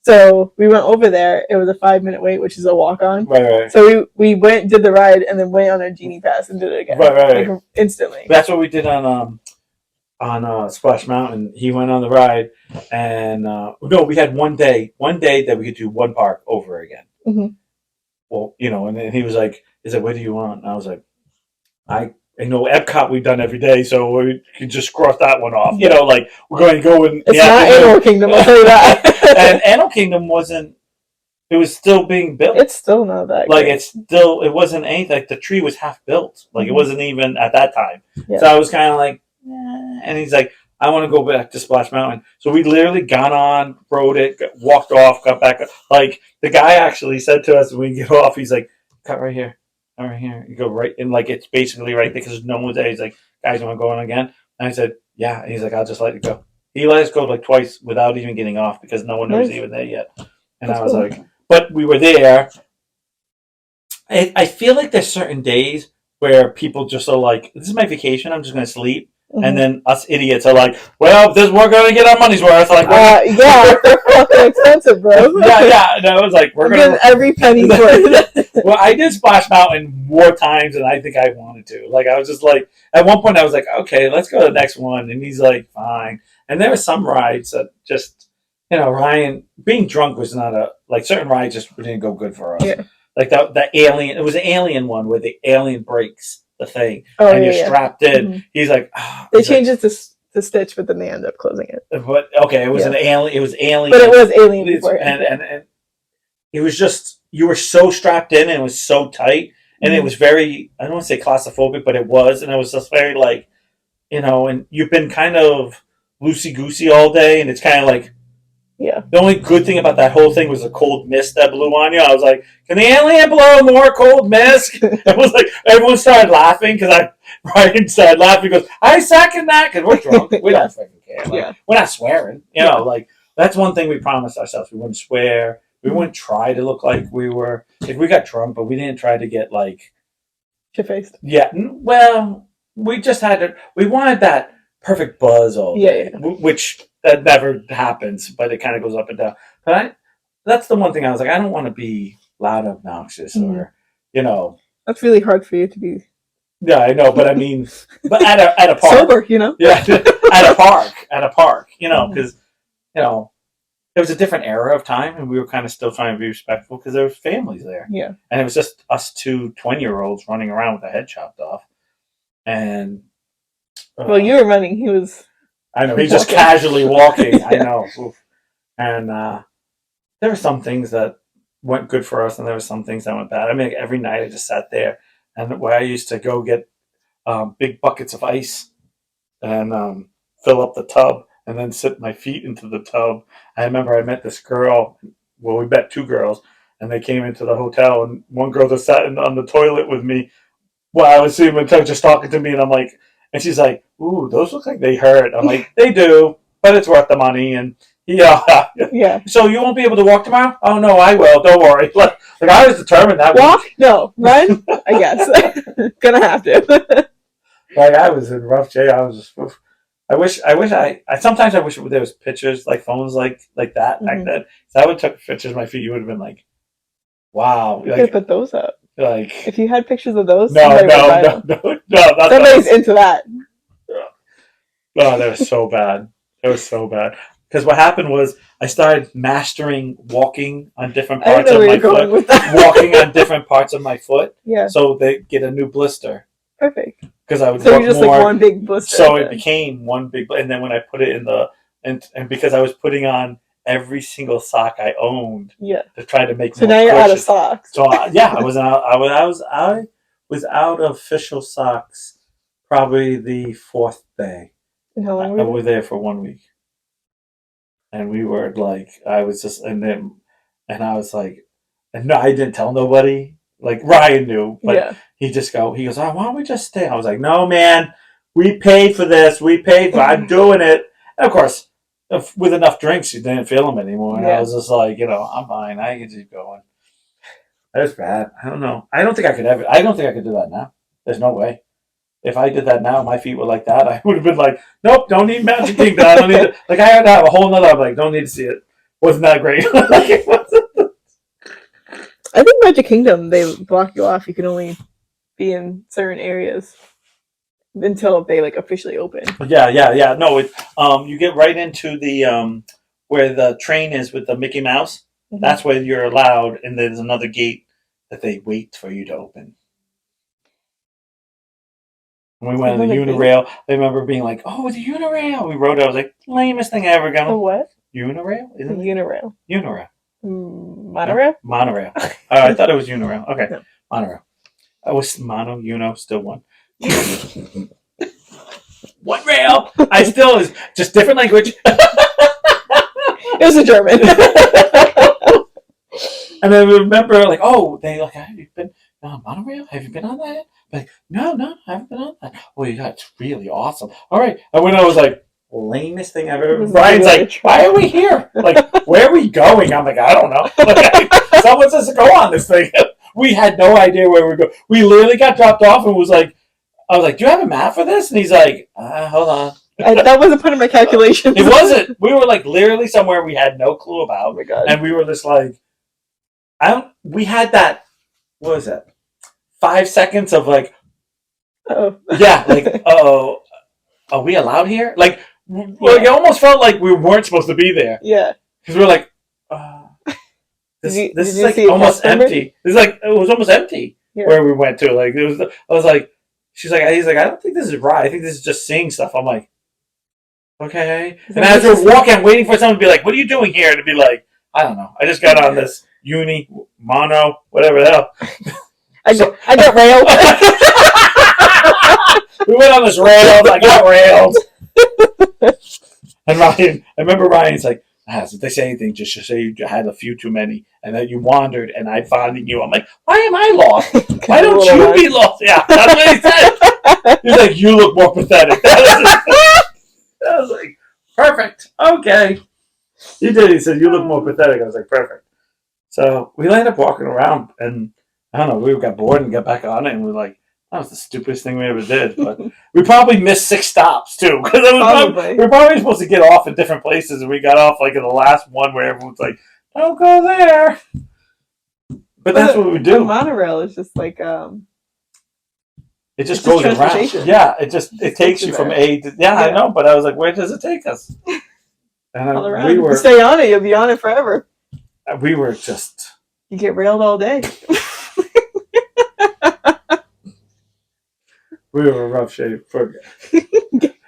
So we went over there. It was a 5-minute wait, which is a walk on. Right. So we went, did the ride, and then went on our genie pass and did it again. Right. Like, instantly. That's what we did on Splash Mountain. He went on the ride, and we had one day that we could do one park over again. Well, and then he was like, "What do you want?" And I was like, I Epcot we've done every day, so we can just cross that one off. Yeah. Like we're going to go in. It's not Animal Kingdom, I'll tell you that. And Animal Kingdom wasn't. It was still being built. It's still not that. Like great. It wasn't anything. Like the tree was half built. Like it wasn't even at that time. Yeah. So I was kind of like, and he's like, I want to go back to Splash Mountain. So we literally got on, rode it, walked off, got back. Like the guy actually said to us when we get off, he's like, cut right here. All right, here. You go right in, like it's basically right there because no one's there. He's like, guys, you want to go on again? And I said, yeah. And he's like, I'll just let you go. He let us go like twice without even getting off because no one was even there yet. And I was like, but we were there. I feel like there's certain days where people just are like, this is my vacation. I'm just going to sleep. And then us idiots are like, well, we're going to get our money's worth. Like, yeah, they're fucking expensive, bro. yeah. And I was like, we're going to every penny's worth. Well, I did Splash Mountain more times than I think I wanted to. Like, I was just like, at one point I was like, okay, let's go to the next one. And he's like, fine. And there were some rides that just, Ryan, being drunk was not certain rides just didn't go good for us. Yeah. Like the alien, it was an alien one where the alien breaks the thing and you're strapped in. He's like, they changed it to Stitch, but then they end up closing it. But okay, it was an alien. It was alien, but it was alien before. And it was just, you were so strapped in and it was so tight, and it was very, I don't want to say claustrophobic, but it was, and it was just very like, and you've been kind of loosey goosey all day, and it's kind of like. Yeah. The only good thing about that whole thing was the cold mist that blew on you. I was like, can the alien blow more cold mist? It was like, everyone started laughing because Ryan started laughing. He goes, I second that because we're drunk. We don't fucking care. Like, we're not swearing. Like, that's one thing we promised ourselves. We wouldn't swear. We wouldn't try to look like we were, like we got drunk, but we didn't try to get like. Shit-faced. Yeah. Well, we just we wanted that perfect buzz all day, which. That never happens, but it kind of goes up and down. But that's the one thing I was like, I don't want to be loud, obnoxious, or That's really hard for you to be. Yeah, I know, but I mean, but at a park, sober, Yeah, at a park, because it was a different era of time, and we were kind of still trying to be respectful because there was families there. Yeah, and it was just us two 20-year-olds running around with the head chopped off, and well, you were running. He was. I know, he's just casually walking. I know. And there were some things that went good for us, and there were some things that went bad. I mean, every night I just sat there, and where I used to go get big buckets of ice and fill up the tub, and then sit my feet into the tub. I remember I met this girl. Well, we met two girls, and they came into the hotel, and one girl just sat on the toilet with me while I was sitting in the tub just talking to me, and I'm like, and she's like, ooh, those look like they hurt. I'm like, they do, but it's worth the money. And yeah. So you won't be able to walk tomorrow? Oh, no, I will. Don't worry. Like I was determined that walk? Week. No. Run? I guess. Gonna have to. Like I was in rough shape. I was just, sometimes I wish there was pictures, like phones like that back then. If I would have took pictures of my feet, you would have been like, wow. You could put those up. Like, if you had pictures of those, no, somebody's into that. Oh, that was so bad. It was so bad. Because what happened was I started mastering walking on different parts of my foot. Walking on different parts of my foot. Yeah. So they get a new blister. Perfect. Because I would so work you're just more. Like one big blister. So it became one big, and then when I put it in the and because I was putting on every single sock I owned. Yeah. To try to make. So now you're out of socks. So I was out. I was out of official socks. Probably the 4th day. And how long were you? I was there for 1 week. And we were like, I was just, and I was like, and no, I didn't tell nobody. Like Ryan knew, but he goes, oh, why don't we just stay? I was like, no, man, we paid for this. I'm doing it. And of course, with enough drinks, you didn't feel them anymore. And I was just like, I'm fine. I can keep going. That was bad. I don't know. I don't think I could do that now. There's no way. If I did that now, my feet were like that. I would have been like, nope, don't need Magic Kingdom. I don't need it. Like I had to have a whole nother. I'm like, don't need to see it. Wasn't that great? I think Magic Kingdom, they block you off. You can only be in certain areas until they like officially open. Yeah. No, you get right into the where the train is with the Mickey Mouse. Mm-hmm. That's where you're allowed, and there's another gate that they wait for you to open. When we went on the Unirail, I remember being like, "Oh, the Unirail!" We rode it. I was like, "Lamest thing I ever got." The what? Unirail? Isn't it? Unirail. Monorail? Monorail. I thought it was Unirail. Okay, no. Monorail. I was mono, still one. One rail. I still is just different language. It was a German. And I remember like, oh, they like, have you been on monorail? Have you been on that? Like, no, I haven't been on that. Oh, yeah, it's really awesome. All right. And when I was like, lamest thing I've ever. Brian's like, why are we here? Like, where are we going? I'm like, I don't know. Like, someone says to go on this thing. We had no idea where we were going. We literally got dropped off and was like, I was like, do you have a map for this? And he's like, hold on. That wasn't part of my calculations. It wasn't. We were like literally somewhere we had no clue about. Oh my God. And we were just like, we had that, what was that? 5 seconds of like, oh. Yeah, like, are we allowed here? Like, it almost felt like we weren't supposed to be there. Yeah. Because we were like, this is like almost empty. It was almost empty where we went to. Like, I was like, he's like, I don't think this is right. I think this is just seeing stuff. I'm like, okay. And as we're walking, I'm waiting for someone to be like, what are you doing here? And to be like, I don't know. I just got on this mono, whatever the hell. I got railed. We went on this rail. I got railed. And Ryan, I remember Ryan's like, if they say anything, just say you had a few too many and that you wandered and I found you. I'm like, why am I lost? Why don't you be lost? Yeah, that's what he said. He's like, you look more pathetic. I was like, perfect. Okay. He did. He said, you look more pathetic. I was like, perfect. So we ended up walking around and I don't know, we got bored and got back on it and we were like, that was the stupidest thing we ever did. But we probably missed 6 stops too. Because we were probably supposed to get off at different places and we got off like in the last one where everyone's like, don't go there. But that's what we do. The monorail is just like it just goes around. Yeah, it takes you from A to I know, but I was like, where does it take us? And all around. You stay on it, you'll be on it forever. We were just you get railed all day. We were in rough shape.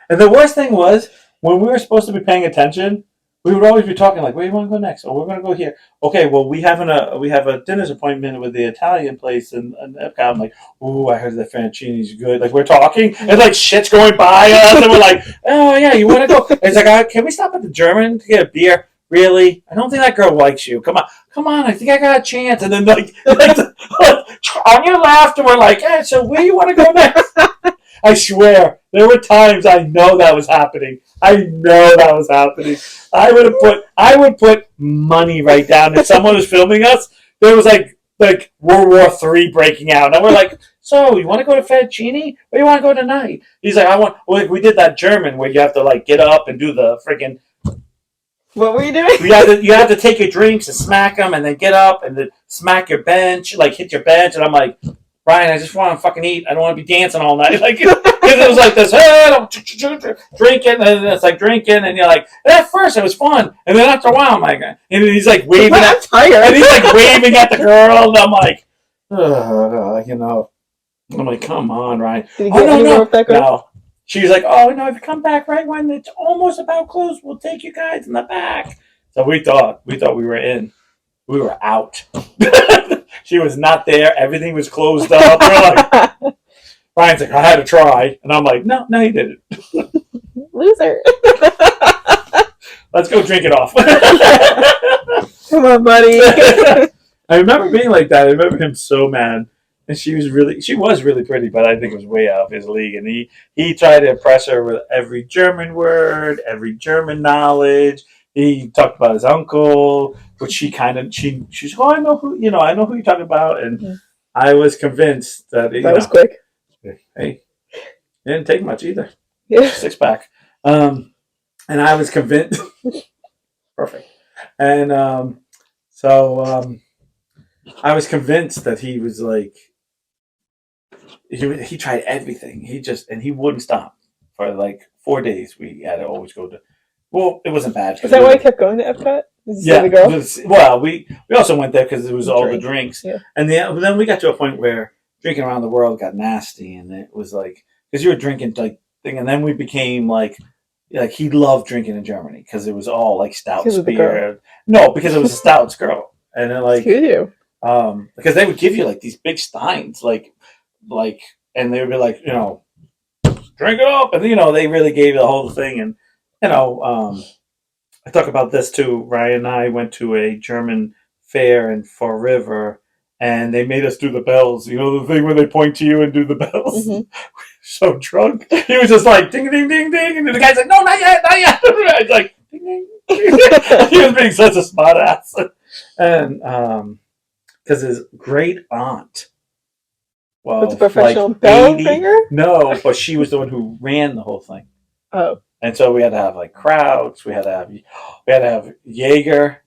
And the worst thing was, when we were supposed to be paying attention, we would always be talking like, where do you want to go next? Oh, we're going to go here. Okay, well, we have a dinner's appointment with the Italian place in Epcot. I'm like, ooh, I heard that Francini's good. Like, we're talking, and like, shit's going by us, and we're like, oh, yeah, you want to go? It's like, can we stop at the German to get a beer? Really? I don't think that girl likes you. Come on, I think I got a chance. And then, like on your left, and we're like, hey, so where do you want to go next? I swear, there were times I know that was happening. I would put money right down. If someone was filming us, there was like World War III breaking out. And we're like, so you want to go to Fettuccine? Where do you want to go tonight? He's like, we did that German where you have to like get up and do the freaking What were you doing? You had to take your drinks and smack them, and then get up and then smack your bench, like hit your bench. And I'm like, Ryan, I just want to fucking eat. I don't want to be dancing all night. Like, because it was like this, hey, drinking, and it's like drinking, and you're like, at first it was fun, and then after a while, I'm like, and he's like waving at, and he's like waving at the girl, and I'm like, you know, I'm like, come on, Ryan. Did you get anywhere with that girl? No. She was like, oh, no, if you come back right when it's almost about closed, we'll take you guys in the back. So we thought we were in. We were out. She was not there. Everything was closed up. We're like, Ryan's like, I had to try. And I'm like, no, you didn't. Loser. Let's go drink it off. Come on, buddy. I remember being like that. I remember him so mad. And she was really pretty, but I think it was way out of his league. And he tried to impress her with every German word, every German knowledge. He talked about his uncle, which she's oh, I know who you're talking about. And I was convinced that that was quick. Hey, it didn't take much either. Yeah. 6-pack. And I was convinced. Perfect. And I was convinced that he was like, he tried everything. He wouldn't stop for like 4 days. We had to always go to. Well, it wasn't bad. Is that why you kept going to Epcot? Yeah. The girl? Well, we also went there because it was all the drinks. Yeah. And then we got to a point where drinking around the world got nasty, and it was like because you were drinking like thing, and then we became like he loved drinking in Germany because it was all like stout beer. No, because it was a stouts girl, and then like because they would give you like these big steins, like, and they would be like, drink it up, and they really gave you the whole thing, and I talk about this too. Ryan and I went to a German fair in Fall River, and they made us do the bells. You know the thing where they point to you and do the bells. Mm-hmm. So drunk, he was just like ding ding ding ding, and the guy's like, no, not yet, not yet. I was like, ding ding. He was being such a smart ass, and because his great aunt was a professional bell ringer. No, but she was the one who ran the whole thing. Oh. And so we had to have like crowds. We had to have Jaeger.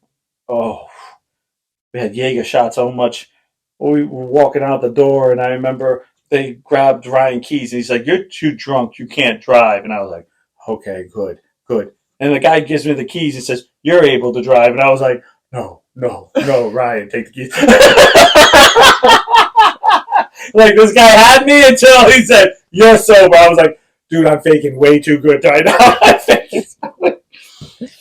Oh, we had Jaeger shot so much. We were walking out the door, and I remember they grabbed Ryan Keys, and he's like, "You're too drunk. You can't drive." And I was like, "Okay, good." And the guy gives me the keys and says, "You're able to drive." And I was like, "No, Ryan, take the keys." Like this guy had me until he said, "You're sober." I was like, dude, I'm faking way too good right now.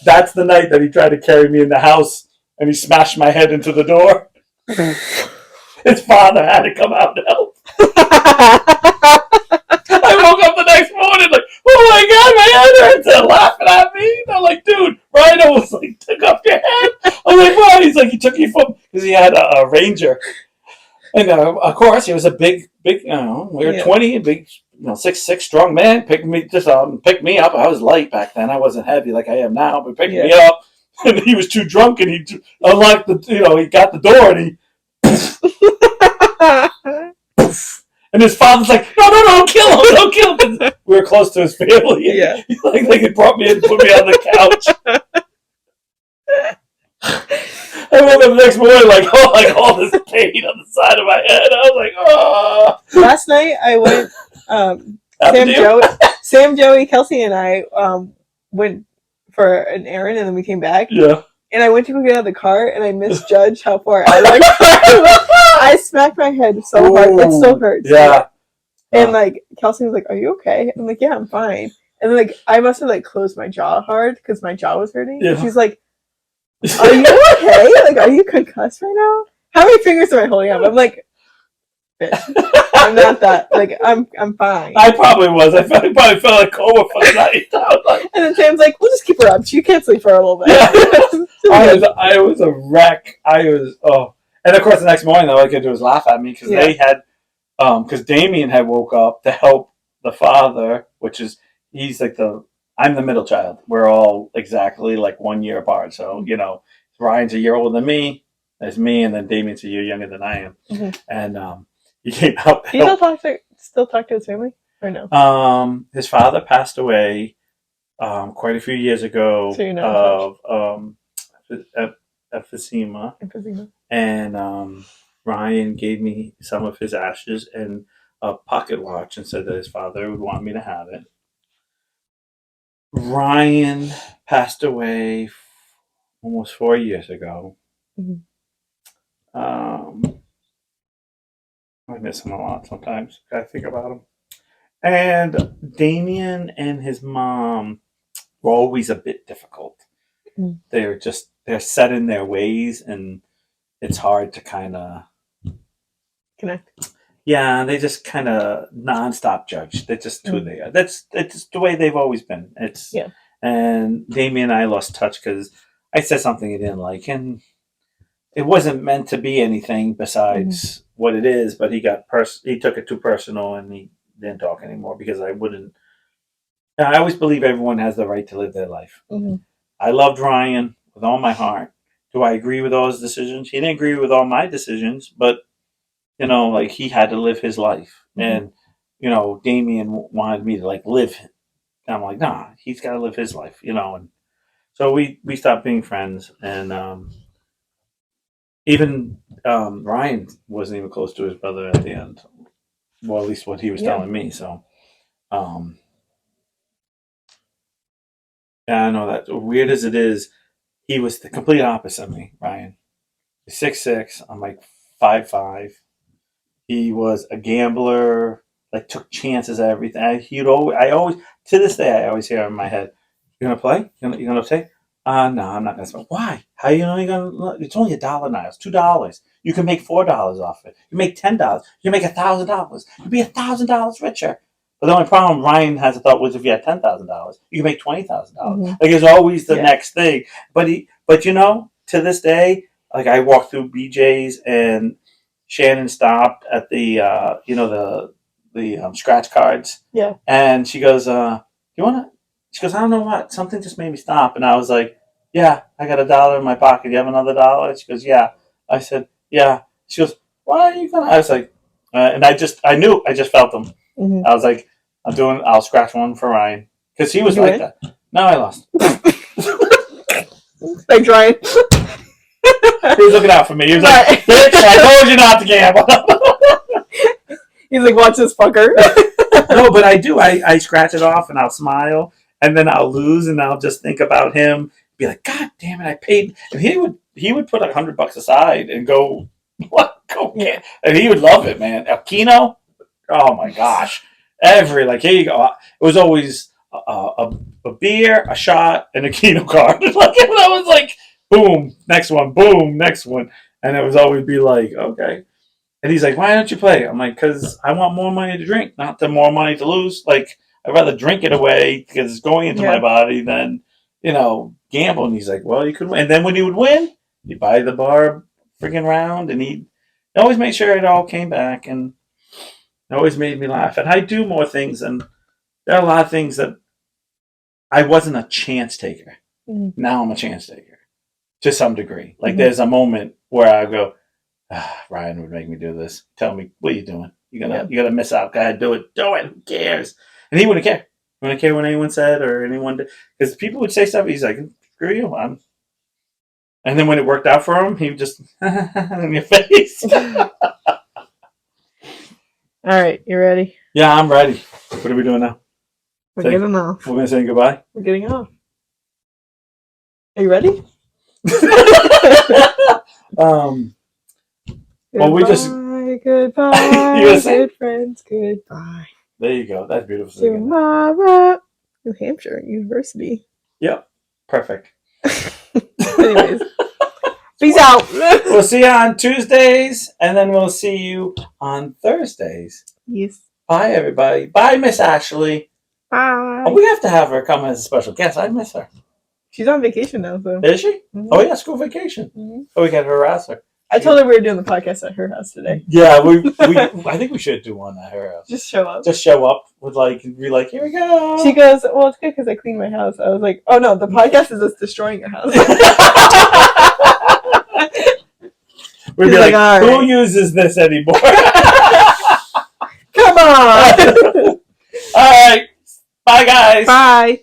That's the night that he tried to carry me in the house, and he smashed my head into the door. His father had to come out and help. I woke up the next morning like, oh my God, my head hurts. They're laughing at me. They're like, dude, Ryan almost like took off your head. I'm like, what? He's like, he took you from, because he had a Ranger. And of course, he was a big, we were 20, a big, 6'6" strong man. Picked me up. I was light back then. I wasn't heavy like I am now, but picked me up. And he was too drunk, and he unlocked the, he got the door, and he, and his father's like, no, don't kill him. We were close to his family. Yeah. Like they could brought me in and put me on the couch. I woke up the next morning like all this pain on the side of my head. I was like, oh. Last night I went. Sam, Joey, Kelsey, and I went for an errand, and then we came back. Yeah. And I went to go get out of the car, and I misjudged how far I went. I smacked my head so hard. It still hurts. Yeah. And like Kelsey was like, "Are you okay?" I'm like, "Yeah, I'm fine." And then like I must have like closed my jaw hard because my jaw was hurting. Yeah. She's like, "Are you okay? Like, are you concussed right now? How many fingers am I holding up?" I'm like, "Bitch, I'm not that. Like, I'm fine." I probably was. I probably felt like coma for the night. And then Sam's like, "We'll just keep her up. She can't sleep for a little bit." Yeah. I was a wreck. And of course the next morning all I could do was laugh at me because they had, because Damien had woke up to help the father, which is he's like I'm the middle child. We're all exactly like 1 year apart. So, Ryan's a year older than me. There's me, and then Damien's a year younger than I am. Mm-hmm. And he came out. Do you still talk to his family or no? His father passed away quite a few years ago So of emphysema. And Ryan gave me some of his ashes and a pocket watch and said that his father would want me to have it. Ryan passed away almost 4 years ago. I miss him a lot sometimes. I think about him. And Damien and his mom were always a bit difficult. They're set in their ways, and it's hard to kind of connect. Yeah, they just kind of nonstop judge. That's just who they are. It's the way they've always been. And Damien and I lost touch because I said something he didn't like, and it wasn't meant to be anything besides what it is. But he took it too personal, and he didn't talk anymore because I wouldn't. I always believe everyone has the right to live their life. I loved Ryan with all my heart. Do I agree with all his decisions? He didn't agree with all my decisions, but like he had to live his life. And Damien wanted me to live. And I'm like, nah, he's got to live his life. And so we stopped being friends, and even Ryan wasn't even close to his brother at the end. Well, at least what he was telling me. So, I know that weird as it is, he was the complete opposite of me. Ryan, 6'6". I'm like 5'5". He was a gambler. Took chances at everything. I always to this day I always hear in my head, "You're gonna play? You're gonna take? No, I'm not gonna spend. Why? How you only gonna? It's only $1 now. It's $2. You can make $4 off it. You make $10. You make $1,000. You'll be $1,000 richer." But the only problem Ryan has a thought was if you had $10,000, you can make $20,000. It's always the next thing. But to this day, I walk through BJ's and Shannon stopped at the the scratch cards. Yeah. And she goes, "You want to?" She goes, "I don't know what. Something just made me stop." And I was like, "Yeah, I got $1 in my pocket. You have another $1?" She goes, "Yeah." I said, "Yeah." She goes, "Why are you gonna?" I was like, and I knew, I just felt them. I was like, I'll scratch one for Ryan because he was that. No, I lost. Thanks, Ryan. He was looking out for me. He was like, "Bitch, I told you not to gamble." He's like, "Watch this fucker." No, but I do. I scratch it off and I'll smile, and then I'll lose and I'll just think about him. Be like, "God damn it, I paid." And he would put $100 aside and go, "What? Go get?" And he would love it, man. El Kino, oh my gosh, here you go. It was always a beer, a shot, and a Kino card. I was like, boom, next one, boom, next one, and it was always be like, okay. And he's like, "Why don't you play?" I'm like, "Because I want more money to drink, not more money to lose. I'd rather drink it away because it's going into my body than, gamble." And he's like, "Well, you could win." And then when he would win, he'd buy the bar freaking round, and he'd always make sure it all came back, and it always made me laugh. And I do more things, and there are a lot of things that I wasn't a chance taker. Now I'm a chance taker to some degree. There's a moment where I go, Ryan would make me do this. Tell me, what are you doing? You're gonna miss out. Go ahead, do it. Do it. Who cares? And he wouldn't care. He wouldn't care what anyone said or anyone did. Because people would say stuff. He's like, "Screw you, man." And then when it worked out for him, he would just in your face. All right, you ready? Yeah, I'm ready. What are we doing now? We're getting off. We're gonna say goodbye. We're getting off. Are you ready? Well, we just goodbye, good friends, goodbye. There you go. That's beautiful. Tomorrow, New Hampshire University. Yep, perfect. Anyways, peace out. We'll see you on Tuesdays, and then we'll see you on Thursdays. Yes. Bye, everybody. Bye, Miss Ashley. Bye. Oh, we have to have her come as a special guest. I miss her. She's on vacation now, so. Is she? Oh yeah, school vacation. So we can harass her. I told her we were doing the podcast at her house today. Yeah, I think we should do one at her house. Just show up. Just show up with be like, "Here we go." She goes, "Well, it's good because I cleaned my house." I was like, "Oh no, the podcast is us destroying your house." We'd be like, "Who uses this anymore?" Come on. All right. Bye, guys. Bye.